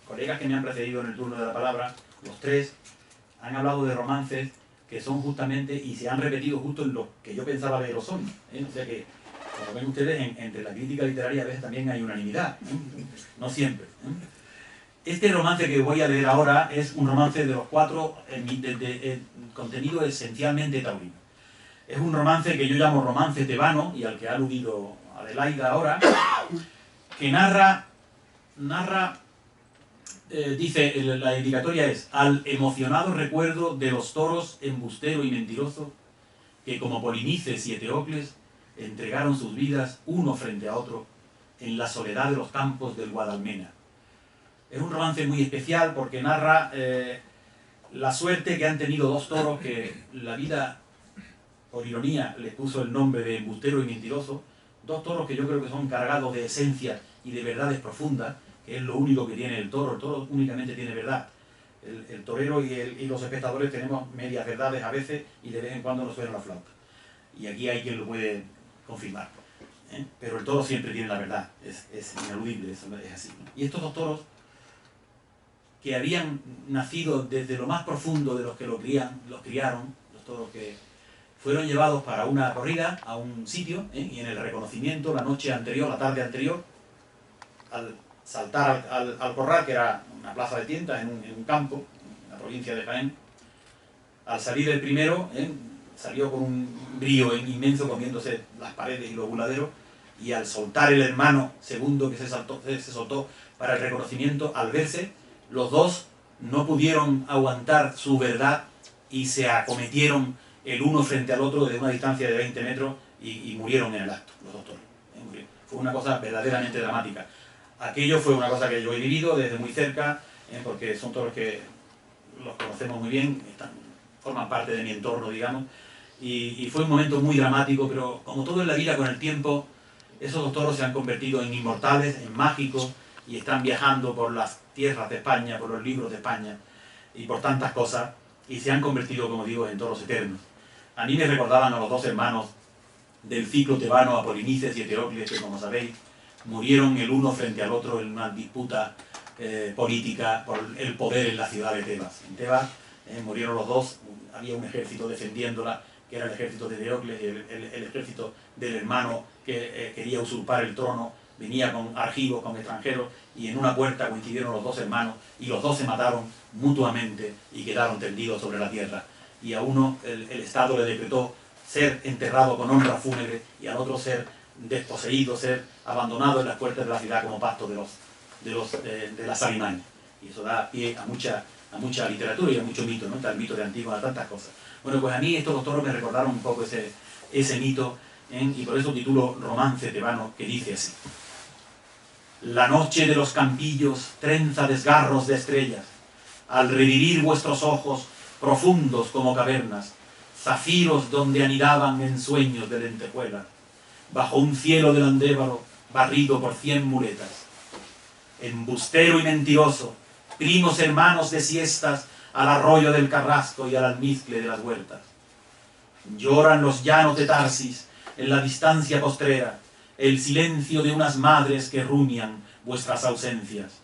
colegas que me han precedido en el turno de la palabra, los 3, han hablado de romances que son justamente, y se han repetido justo en lo que yo pensaba de los hombres. O sea que, como ven ustedes, entre la crítica literaria a veces también hay unanimidad, no siempre. Este romance que voy a leer ahora es un romance de los 4, de contenido esencialmente taurino. Es un romance que yo llamo romance tebano, y al que ha aludido Adelaida ahora, que narra, dice, la dedicatoria es al emocionado recuerdo de los toros embustero y mentiroso que como Polinices y Eteocles entregaron sus vidas uno frente a otro en la soledad de los campos del Guadalmena. Es un romance muy especial porque narra la suerte que han tenido dos toros que la vida, por ironía, les puso el nombre de embustero y mentiroso, dos toros que yo creo que son cargados de esencia y de verdades profundas, que es lo único que tiene el toro únicamente tiene verdad. El torero y los espectadores tenemos medias verdades a veces y de vez en cuando nos suena la flauta. Y aquí hay quien lo puede confirmar. Pero el toro siempre tiene la verdad, es ineludible, es así, ¿no? Y estos dos toros, que habían nacido desde lo más profundo de los que los criaron, los toros que fueron llevados para una corrida a un sitio, y en el reconocimiento, la noche anterior, la tarde anterior, al saltar al corral, que era una plaza de tientas en un campo, en la provincia de Jaén, al salir el primero, salió con un brío inmenso, comiéndose las paredes y los buladeros, y al soltar el hermano segundo que se soltó para el reconocimiento, al verse, los dos no pudieron aguantar su verdad y se acometieron el uno frente al otro desde una distancia de 20 metros y murieron en el acto, los dos toros. Fue una cosa verdaderamente dramática. Aquello fue una cosa que yo he vivido desde muy cerca, porque son toros que los conocemos muy bien, forman parte de mi entorno, digamos, y fue un momento muy dramático, pero como todo en la vida, con el tiempo, esos dos toros se han convertido en inmortales, en mágicos, y están viajando por las tierras de España, por los libros de España, y por tantas cosas, y se han convertido, como digo, en toros eternos. A mí me recordaban a los dos hermanos del ciclo tebano, a Polinices y Eteocles, que, como sabéis, murieron el uno frente al otro en una disputa política por el poder en la ciudad de Tebas. En Tebas murieron los dos, había un ejército defendiéndola, que era el ejército de Eteocles, y el ejército del hermano que quería usurpar el trono, venía con argivos, con extranjeros, y en una puerta coincidieron los dos hermanos, y los dos se mataron mutuamente y quedaron tendidos sobre la tierra. Y a uno el Estado le decretó ser enterrado con honra fúnebre, y al otro ser desposeído, ser abandonado en las puertas de la ciudad como pasto de las alimañas. Y eso da pie a mucha literatura y a mucho mito, ¿no? El mito de Antígona, tantas cosas. Bueno, pues a mí estos dos toros me recordaron un poco ese mito, y por eso titulo Romance tebano, que dice así: la noche de los campillos trenza desgarros de estrellas, al revivir vuestros ojos profundos como cavernas, zafiros donde anidaban en sueños de lentejuelas, bajo un cielo del Andévalo barrido por 100 muletas. Embustero y mentiroso, primos hermanos de siestas al arroyo del Carrasco y al almizcle de las huertas. Lloran los llanos de Tarsis en la distancia postrera, el silencio de unas madres que rumian vuestras ausencias,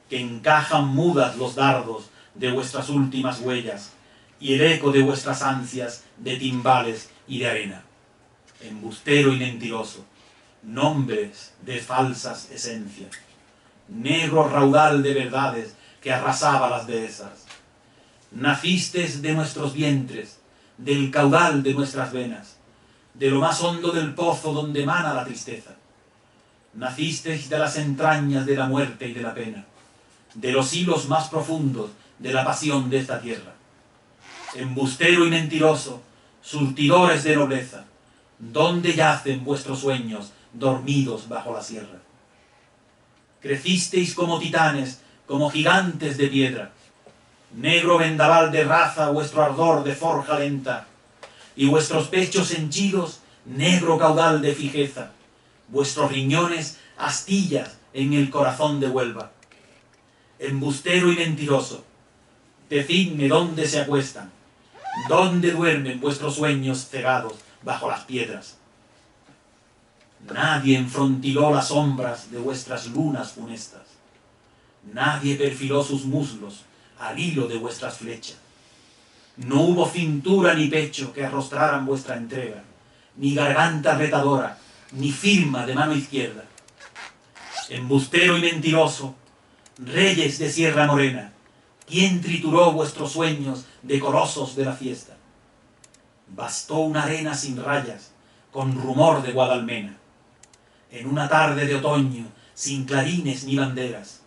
que encajan mudas los dardos de vuestras últimas huellas y el eco de vuestras ansias de timbales y de arena. Embustero y mentiroso, nombres de falsas esencias, negro raudal de verdades que arrasaba las dehesas. Nacistes de nuestros vientres, del caudal de nuestras venas, de lo más hondo del pozo donde emana la tristeza. Nacisteis de las entrañas de la muerte y de la pena, de los hilos más profundos de la pasión de esta tierra. Embustero y mentiroso, surtidores de nobleza, ¿dónde yacen vuestros sueños dormidos bajo la sierra? Crecisteis como titanes, como gigantes de piedra, negro vendaval de raza vuestro ardor de forja lenta, y vuestros pechos henchidos negro caudal de fijeza, vuestros riñones astillas en el corazón de Huelva. Embustero y mentiroso, decidme dónde se acuestan, dónde duermen vuestros sueños cegados bajo las piedras. Nadie enfrontiló las sombras de vuestras lunas funestas, nadie perfiló sus muslos al hilo de vuestras flechas. No hubo cintura ni pecho que arrostraran vuestra entrega, ni garganta retadora, ni firma de mano izquierda. Embustero y mentiroso, reyes de Sierra Morena, ¿quién trituró vuestros sueños decorosos de la fiesta? Bastó una arena sin rayas, con rumor de Guadalmena, en una tarde de otoño, sin clarines ni banderas,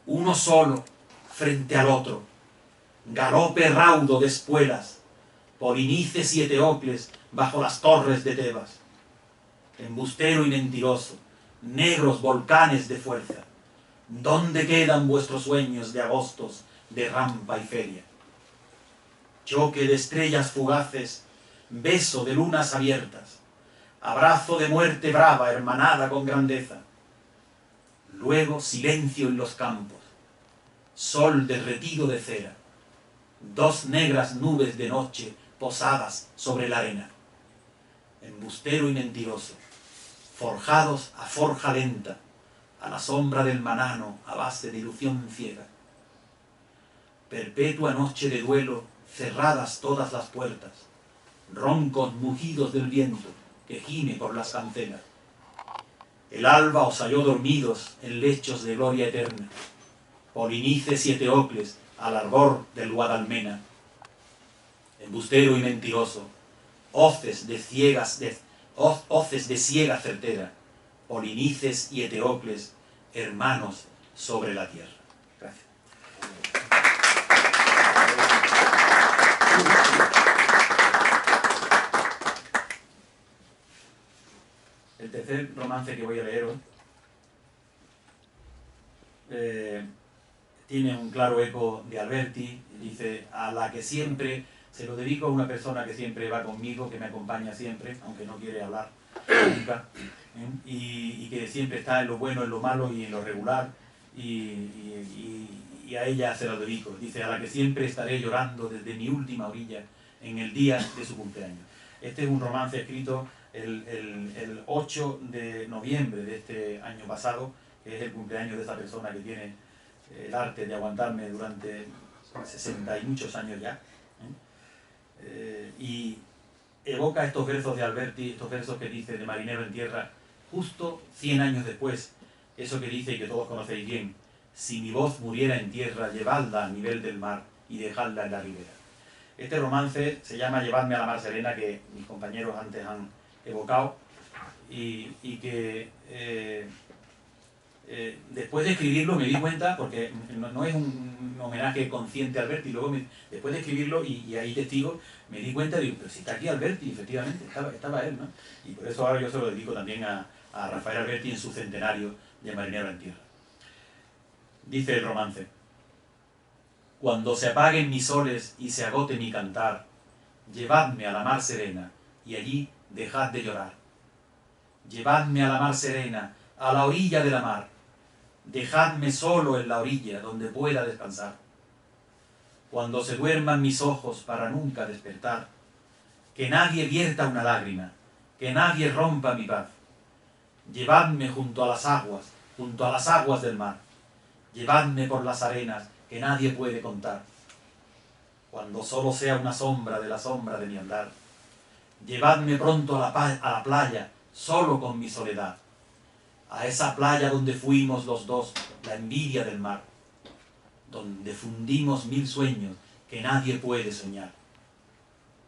uno solo frente al otro, galope raudo de espuelas, Polinices y Eteocles bajo las torres de Tebas. Embustero y mentiroso, negros volcanes de fuerza, ¿dónde quedan vuestros sueños de agostos de rampa y feria? choque de estrellas fugaces, beso de lunas abiertas, abrazo de muerte brava hermanada con grandeza. Luego silencio en los campos, sol derretido de cera, dos negras nubes de noche posadas sobre la arena. Embustero y mentiroso, forjados a forja lenta, a la sombra del manano a base de ilusión ciega. Perpetua noche de duelo, cerradas todas las puertas, roncos mugidos del viento que gime por las cancelas. El alba os halló dormidos en lechos de gloria eterna, Polinices y Eteocles al arbor del Guadalmena. Embustero y mentiroso, hoces de ciega certera, Polinices y Eteocles, hermanos sobre la tierra. Gracias. El tercer romance que voy a leer hoy tiene un claro eco de Alberti. Dice: a la que siempre, se lo dedico a una persona que siempre va conmigo, que me acompaña siempre, aunque no quiere hablar nunca, y que siempre está en lo bueno, en lo malo y en lo regular, y a ella se lo dedico. Dice: a la que siempre estaré llorando desde mi última orilla en el día de su cumpleaños. Este es un romance escrito el 8 de noviembre de este año pasado, que es el cumpleaños de esa persona que tiene el arte de aguantarme durante 60 y muchos años ya. Y evoca estos versos de Alberti, estos versos que dice de Marinero en Tierra, justo 100 años después, eso que dice y que todos conocéis bien: si mi voz muriera en tierra, llevadla al nivel del mar y dejadla en la ribera. Este romance se llama Llevadme a la mar serena, que mis compañeros antes han evocado, y que después de escribirlo me di cuenta, porque no es un homenaje consciente a Alberti, luego después de escribirlo y ahí testigos, me di cuenta y digo: pero si está aquí Alberti, efectivamente, estaba él, ¿no? Y por eso ahora yo se lo dedico también a Rafael Alberti en su centenario de Marinero en Tierra. Dice el romance: cuando se apaguen mis soles y se agote mi cantar, llevadme a la mar serena y allí dejad de llorar. Llevadme a la mar serena, a la orilla de la mar. Dejadme solo en la orilla donde pueda descansar. Cuando se duerman mis ojos para nunca despertar, que nadie vierta una lágrima, que nadie rompa mi paz. Llevadme junto a las aguas del mar. Llevadme por las arenas que nadie puede contar. Cuando solo sea una sombra de la sombra de mi andar, llevadme pronto a la playa, solo con mi soledad. A esa playa donde fuimos los dos, la envidia del mar, donde fundimos 1000 sueños que nadie puede soñar.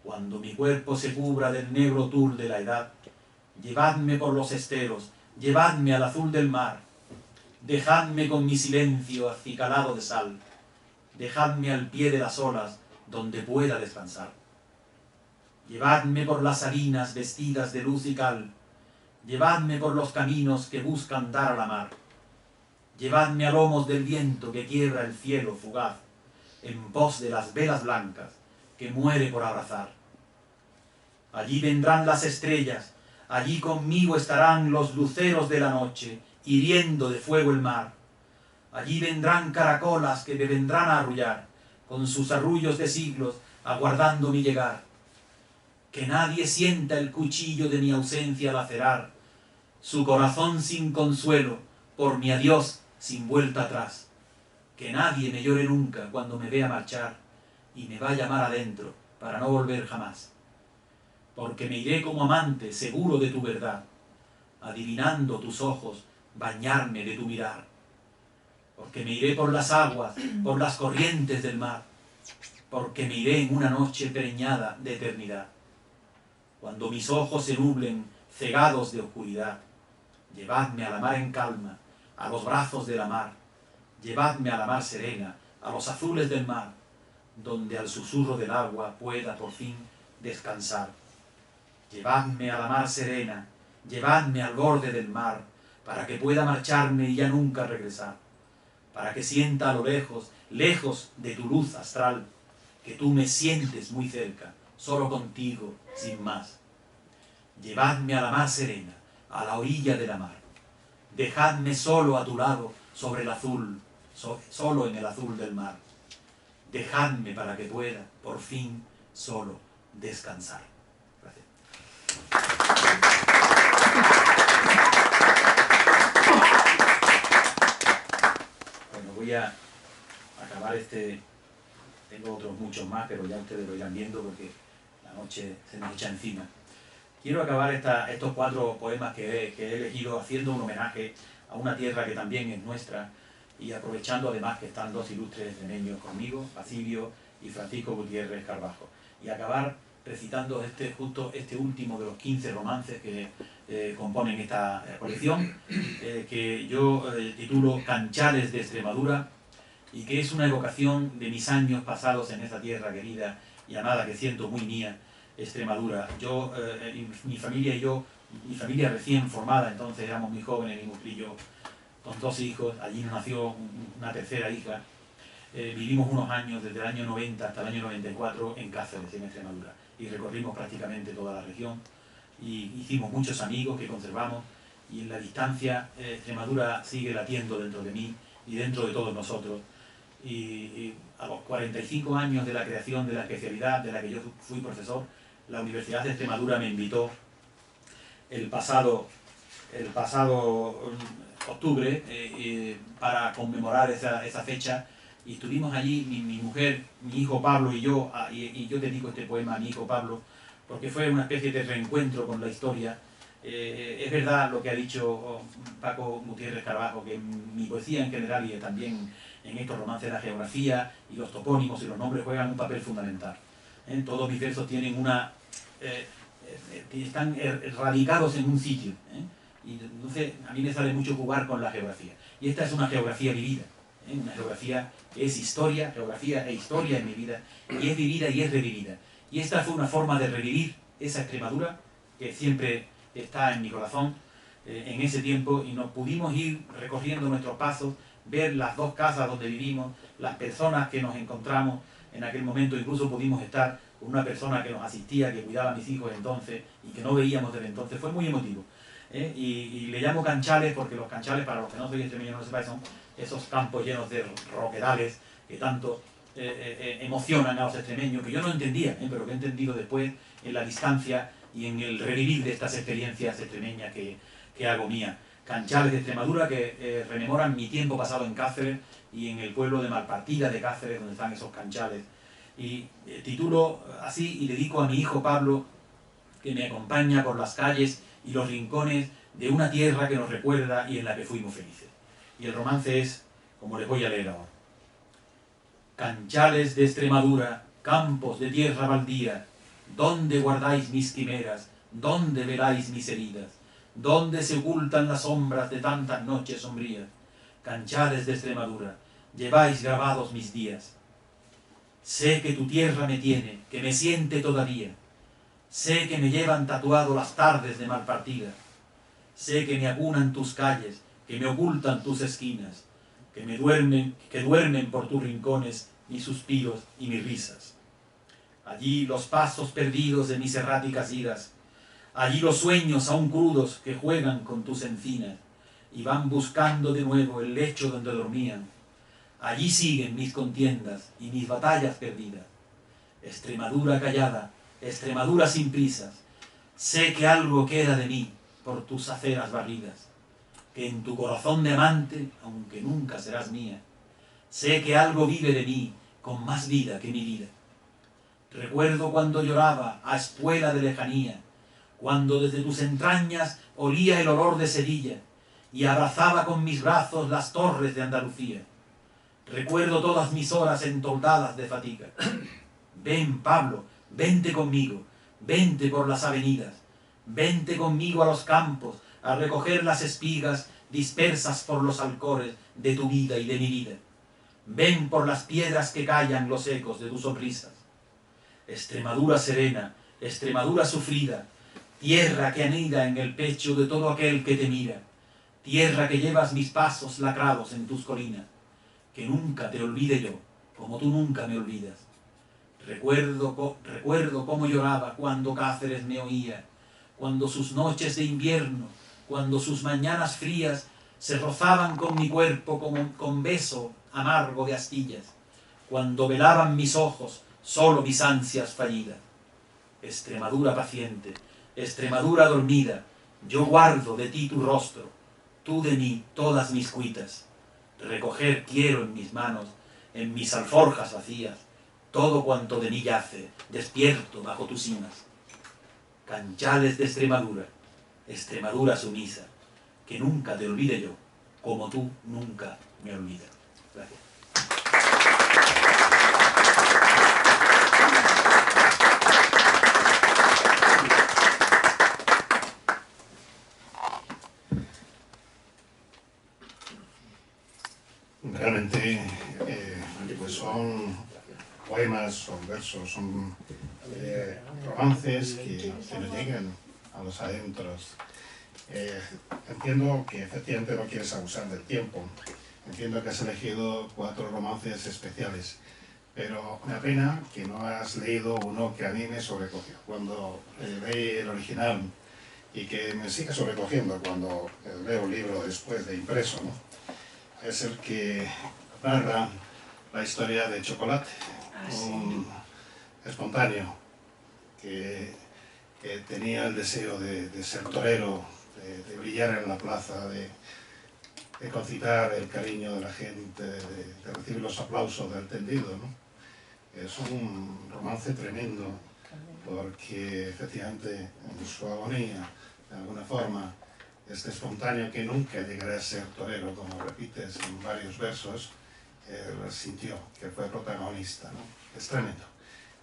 Cuando mi cuerpo se cubra del negro tul de la edad, llevadme por los esteros, llevadme al azul del mar. Dejadme con mi silencio acicalado de sal. Dejadme al pie de las olas donde pueda descansar. Llevadme por las salinas vestidas de luz y cal. Llevadme por los caminos que buscan dar a la mar. Llevadme a lomos del viento que quiebra el cielo fugaz, en pos de las velas blancas que muere por abrazar. Allí vendrán las estrellas, allí conmigo estarán los luceros de la noche, hiriendo de fuego el mar. Allí vendrán caracolas que me vendrán a arrullar, con sus arrullos de siglos, aguardando mi llegar. Que nadie sienta el cuchillo de mi ausencia lacerar, su corazón sin consuelo, por mi adiós sin vuelta atrás. Que nadie me llore nunca cuando me vea marchar, y me vaya mar adentro, para no volver jamás. Porque me iré como amante, seguro de tu verdad, adivinando tus ojos, bañarme de tu mirar. Porque me iré por las aguas, por las corrientes del mar, porque me iré en una noche preñada de eternidad. Cuando mis ojos se nublen, cegados de oscuridad, llevadme a la mar en calma, a los brazos de la mar, llevadme a la mar serena, a los azules del mar, donde al susurro del agua pueda por fin descansar. Llevadme a la mar serena, llevadme al borde del mar, para que pueda marcharme y ya nunca regresar, para que sienta a lo lejos, lejos de tu luz astral, que tú me sientes muy cerca, solo contigo, sin más. Llevadme a la mar serena, a la orilla de la mar. Dejadme solo a tu lado, sobre el azul, solo en el azul del mar. Dejadme para que pueda, por fin, solo descansar. Gracias. Bueno, voy a acabar tengo otros muchos más, pero ya ustedes lo irán viendo porque la noche se nos echa encima. Quiero acabar estos 4 poemas que he elegido haciendo un homenaje a una tierra que también es nuestra y aprovechando además que están 2 ilustres extremeños conmigo, Basilio y Francisco Gutiérrez Carbajo. Y acabar recitando justo este último de los 15 romances que componen esta colección, que yo titulo Canchales de Extremadura, y que es una evocación de mis años pasados en esta tierra querida y amada que siento muy mía, Extremadura. Yo, mi familia y yo, mi familia recién formada, entonces éramos muy jóvenes, mi mujer y yo, con 2 hijos, allí nació una tercera hija. Vivimos unos años, desde el año 90 hasta el año 94, en Cáceres, en Extremadura, y recorrimos prácticamente toda la región, y hicimos muchos amigos que conservamos, y en la distancia Extremadura sigue latiendo dentro de mí y dentro de todos nosotros. Y a los 45 años de la creación de la especialidad de la que yo fui profesor, la Universidad de Extremadura me invitó el pasado octubre para conmemorar esa fecha, y estuvimos allí, mi mujer, mi hijo Pablo y yo, y yo dedico este poema a mi hijo Pablo, porque fue una especie de reencuentro con la historia. Es verdad lo que ha dicho Paco Gutiérrez Carbajo, que en mi poesía en general y también en estos romances la geografía y los topónimos y los nombres juegan un papel fundamental. Todos mis versos tienen están radicados en un sitio, y entonces a mí me sale mucho jugar con la geografía. Y esta es una geografía vivida, una geografía que es historia, geografía e historia en mi vida, y es vivida y es revivida. Y esta fue una forma de revivir esa Extremadura que siempre está en mi corazón en ese tiempo, y nos pudimos ir recorriendo nuestros pasos, ver las 2 casas donde vivimos, las personas que nos encontramos en aquel momento. Incluso pudimos estar con una persona que nos asistía, que cuidaba a mis hijos entonces y que no veíamos desde entonces. Fue muy emotivo. Y le llamo canchales porque los canchales, para los que no soy extremeño no lo sepáis, son esos campos llenos de roquedales que tanto emocionan a los extremeños, que yo no entendía, pero que he entendido después en la distancia y en el revivir de estas experiencias extremeñas que hago mía. Canchales de Extremadura que rememoran mi tiempo pasado en Cáceres y en el pueblo de Malpartida de Cáceres, donde están esos canchales. Y titulo así y dedico a mi hijo Pablo, que me acompaña por las calles y los rincones de una tierra que nos recuerda y en la que fuimos felices. Y el romance es, como les voy a leer ahora. Canchales de Extremadura, campos de tierra baldía, ¿dónde guardáis mis quimeras? ¿Dónde veláis mis heridas? ¿Dónde se ocultan las sombras de tantas noches sombrías? Canchales de Extremadura, lleváis grabados mis días. Sé que tu tierra me tiene, que me siente todavía. Sé que me llevan tatuado las tardes de Malpartida. Sé que me acunan tus calles, que me ocultan tus esquinas, que duermen por tus rincones mis suspiros y mis risas. Allí los pasos perdidos de mis erráticas idas, allí los sueños aún crudos que juegan con tus encinas y van buscando de nuevo el lecho donde dormían. Allí siguen mis contiendas y mis batallas perdidas. Extremadura callada, Extremadura sin prisas, sé que algo queda de mí por tus aceras barridas, que en tu corazón de amante, aunque nunca serás mía, sé que algo vive de mí con más vida que mi vida. Recuerdo cuando lloraba a espuela de lejanía, cuando desde tus entrañas olía el olor de Sevilla y abrazaba con mis brazos las torres de Andalucía. Recuerdo todas mis horas entoldadas de fatiga. Ven, Pablo, vente conmigo, vente por las avenidas, vente conmigo a los campos a recoger las espigas dispersas por los alcores de tu vida y de mi vida. Ven por las piedras que callan los ecos de tus sonrisas. Extremadura serena, Extremadura sufrida, tierra que anida en el pecho de todo aquel que te mira, tierra que llevas mis pasos lacrados en tus colinas, que nunca te olvide yo, como tú nunca me olvidas. Recuerdo cómo lloraba cuando Cáceres me oía, cuando sus noches de invierno, cuando sus mañanas frías se rozaban con mi cuerpo como con beso amargo de astillas, cuando velaban mis ojos solo mis ansias fallidas. Extremadura paciente, Extremadura dormida, yo guardo de ti tu rostro, tú de mí todas mis cuitas. Recoger quiero en mis manos, en mis alforjas vacías, todo cuanto de mí yace, despierto bajo tus cimas. Canchales de Extremadura, Extremadura sumisa, que nunca te olvide yo, como tú nunca me olvidas. Gracias. Realmente pues son poemas, son versos, son romances que nos llegan a los adentros. Entiendo que efectivamente no quieres abusar del tiempo, entiendo que has elegido 4 romances especiales, pero me apena que no has leído uno que a mí me sobrecogió cuando leí el original y que me sigue sobrecogiendo cuando leo el libro después de impreso, ¿no? Es el que narra la historia de Chocolate, un espontáneo que tenía el deseo de ser torero, de brillar en la plaza, de concitar el cariño de la gente, de recibir los aplausos del tendido, ¿no? Es un romance tremendo, porque efectivamente en su agonía, de alguna forma, este espontáneo que nunca llegará a ser torero, como repites en varios versos, sintió que fue protagonista, ¿no? Es tremendo.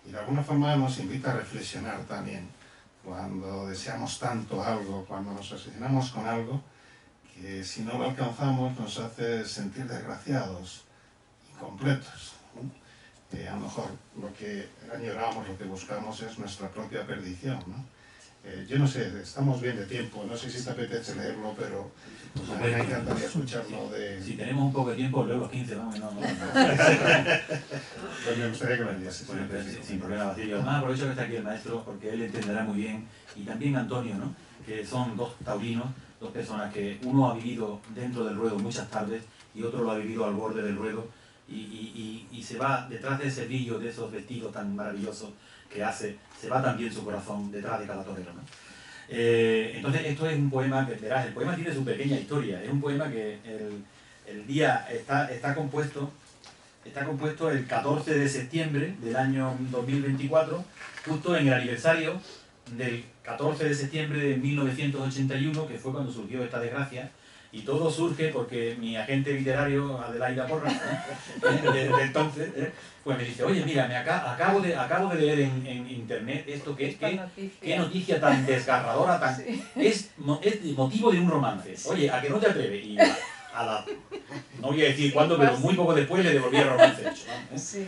Y de alguna forma nos invita a reflexionar también, cuando deseamos tanto algo, cuando nos obsesionamos con algo, que si no lo alcanzamos nos hace sentir desgraciados, incompletos, ¿no? A lo mejor lo que añoramos, lo que buscamos es nuestra propia perdición, ¿no? Yo no sé, estamos bien de tiempo, no sé si te apetece leerlo, pero a mí me encantaría escucharlo de... Si tenemos un poco de tiempo, leo los 15, vamos, no. Pues me gustaría que lo leyeses. Bueno, sin problema, Basilio. Además, aprovecho que está aquí el maestro, porque él entenderá muy bien, y también Antonio, ¿no? Que son 2 taurinos, 2 personas que uno ha vivido dentro del ruedo muchas tardes y otro lo ha vivido al borde del ruedo, y se va detrás de ese brillo, de esos vestidos tan maravillosos que hace, se va también su corazón detrás de cada torero, ¿no? Entonces esto es un poema que, verás, el poema tiene su pequeña historia, es un poema que el día está compuesto el 14 de septiembre del año 2024, justo en el aniversario del 14 de septiembre de 1981, que fue cuando surgió esta desgracia. Y todo surge porque mi agente literario, Adelaida Porras, desde entonces, pues me dice, oye, mira, acabo de leer en internet esto, qué noticia tan desgarradora, Sí. es motivo de un romance. Oye, ¿a que no te atreves? Y no voy a decir cuándo, pero muy poco después le devolví el romance hecho, ¿no? Sí.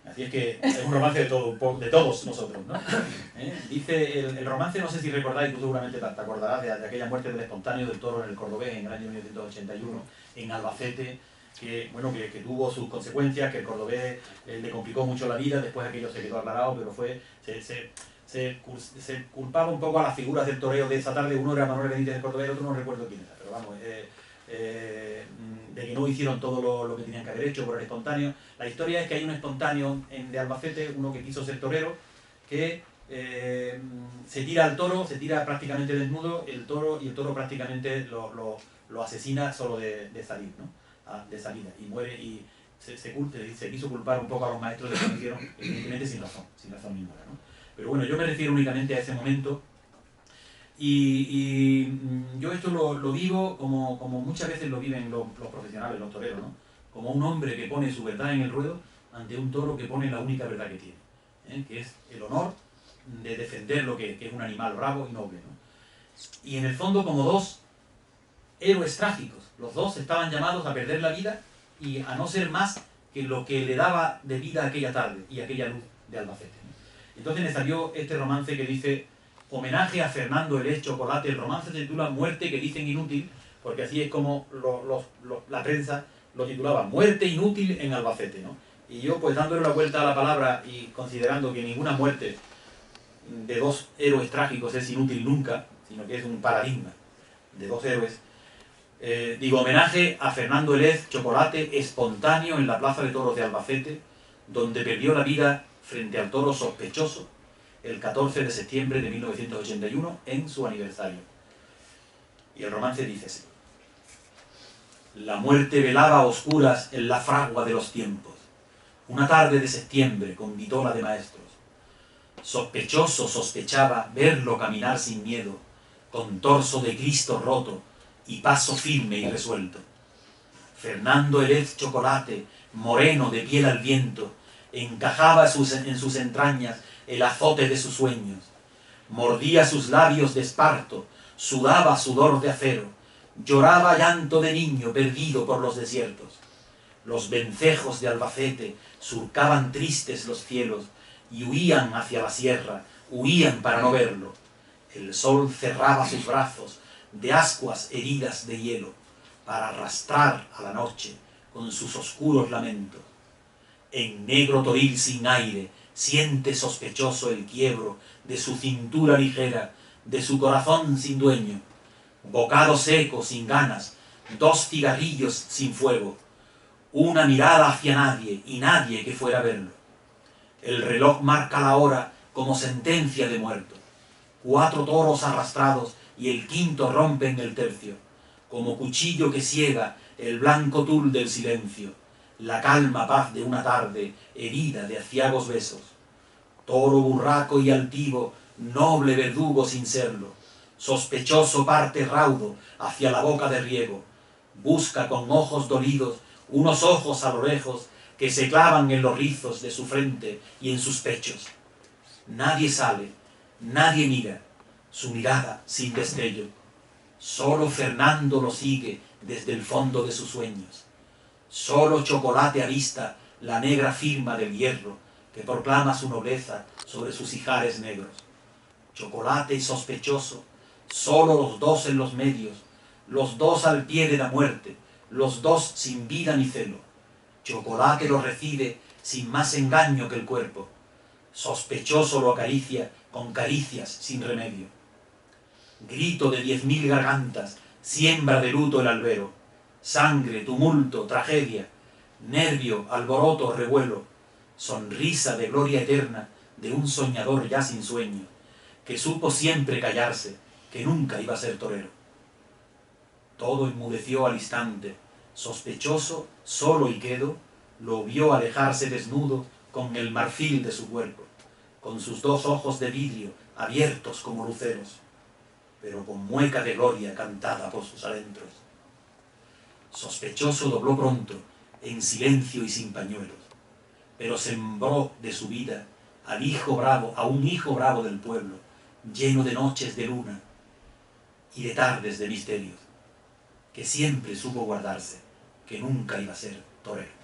Así es que es un romance de todos nosotros, ¿no? Dice el romance, no sé si recordáis, tú seguramente te acordarás de aquella muerte del espontáneo del toro en el Cordobés en el año 1981, en Albacete, que tuvo sus consecuencias, que el Cordobés le complicó mucho la vida, después aquello se quedó aclarado, pero se culpaba un poco a las figuras del toreo de esa tarde. Uno era Manuel Benítez del Cordobés, el otro no recuerdo quién era, pero vamos, de que no hicieron todo lo que tenían que haber hecho por el espontáneo. La historia es que hay un espontáneo de Albacete, uno que quiso ser torero, que se tira al toro, se tira prácticamente desnudo, y el toro prácticamente lo asesina solo de salir, ¿no? De salida, y muere, y se quiso culpar un poco a los maestros de lo que hicieron, evidentemente sin razón ninguna, ¿no? Pero bueno, yo me refiero únicamente a ese momento. Y yo esto lo vivo como muchas veces lo viven los profesionales, los toreros, ¿no? Como un hombre que pone su verdad en el ruedo ante un toro que pone la única verdad que tiene, que es el honor de defender lo que es un animal bravo y noble, ¿no? Y en el fondo como 2 héroes trágicos, los 2 estaban llamados a perder la vida y a no ser más que lo que le daba de vida aquella tarde y aquella luz de Albacete, ¿no? Entonces me salió este romance que dice: homenaje a Fernando el Chocolate. El romance se titula Muerte que dicen inútil, porque así es como la prensa lo titulaba, Muerte inútil en Albacete, ¿no? Y yo, pues dándole la vuelta a la palabra y considerando que ninguna muerte de dos héroes trágicos es inútil nunca, sino que es un paradigma de dos héroes, digo, homenaje a Fernando Elez Chocolate, espontáneo en la Plaza de Toros de Albacete, donde perdió la vida frente al toro sospechoso el 14 de septiembre de 1981 en su aniversario. Y el romance dice así: la muerte velaba a oscuras en la fragua de los tiempos. Una tarde de septiembre con vitola de maestros. Sospechoso sospechaba verlo caminar sin miedo, con torso de Cristo roto y paso firme y resuelto. Fernando Elez Chocolate, moreno de piel al viento, encajaba en sus entrañas el azote de sus sueños. Mordía sus labios de esparto, sudaba sudor de acero, lloraba llanto de niño perdido por los desiertos. Los vencejos de Albacete surcaban tristes los cielos y huían hacia la sierra, huían para no verlo. El sol cerraba sus brazos de ascuas heridas de hielo para arrastrar a la noche con sus oscuros lamentos. En negro toril sin aire siente sospechoso el quiebro de su cintura ligera, de su corazón sin dueño. Bocado seco, sin ganas, dos cigarrillos sin fuego, una mirada hacia nadie y nadie que fuera a verlo. El reloj marca la hora como sentencia de muerto. 4 toros arrastrados y el quinto rompe en el tercio, como cuchillo que ciega el blanco tul del silencio, la calma paz de una tarde herida de aciagos besos. Toro burraco y altivo, noble verdugo sin serlo, sospechoso parte raudo hacia la boca de riego, busca con ojos dolidos unos ojos a lo lejos que se clavan en los rizos de su frente y en sus pechos. Nadie sale, nadie mira, su mirada sin destello. Solo Fernando lo sigue desde el fondo de sus sueños. Solo Chocolate avista la negra firma del hierro que proclama su nobleza sobre sus ijares negros. Chocolate y sospechoso, solo los dos en los medios, los dos al pie de la muerte, los dos sin vida ni celo. Chocolate lo recibe sin más engaño que el cuerpo. Sospechoso lo acaricia con caricias sin remedio. Grito de 10.000 gargantas, siembra de luto el albero. Sangre, tumulto, tragedia, nervio, alboroto, revuelo. Sonrisa de gloria eterna de un soñador ya sin sueño, que supo siempre callarse, que nunca iba a ser torero. Todo enmudeció al instante, sospechoso, solo y quedo, lo vio alejarse desnudo con el marfil de su cuerpo, con sus 2 ojos de vidrio abiertos como luceros, pero con mueca de gloria cantada por sus adentros. Sospechoso dobló pronto, en silencio y sin pañuelos, pero sembró de su vida al hijo bravo, a un hijo bravo del pueblo, lleno de noches de luna y de tardes de misterios, que siempre supo guardarse, que nunca iba a ser torero.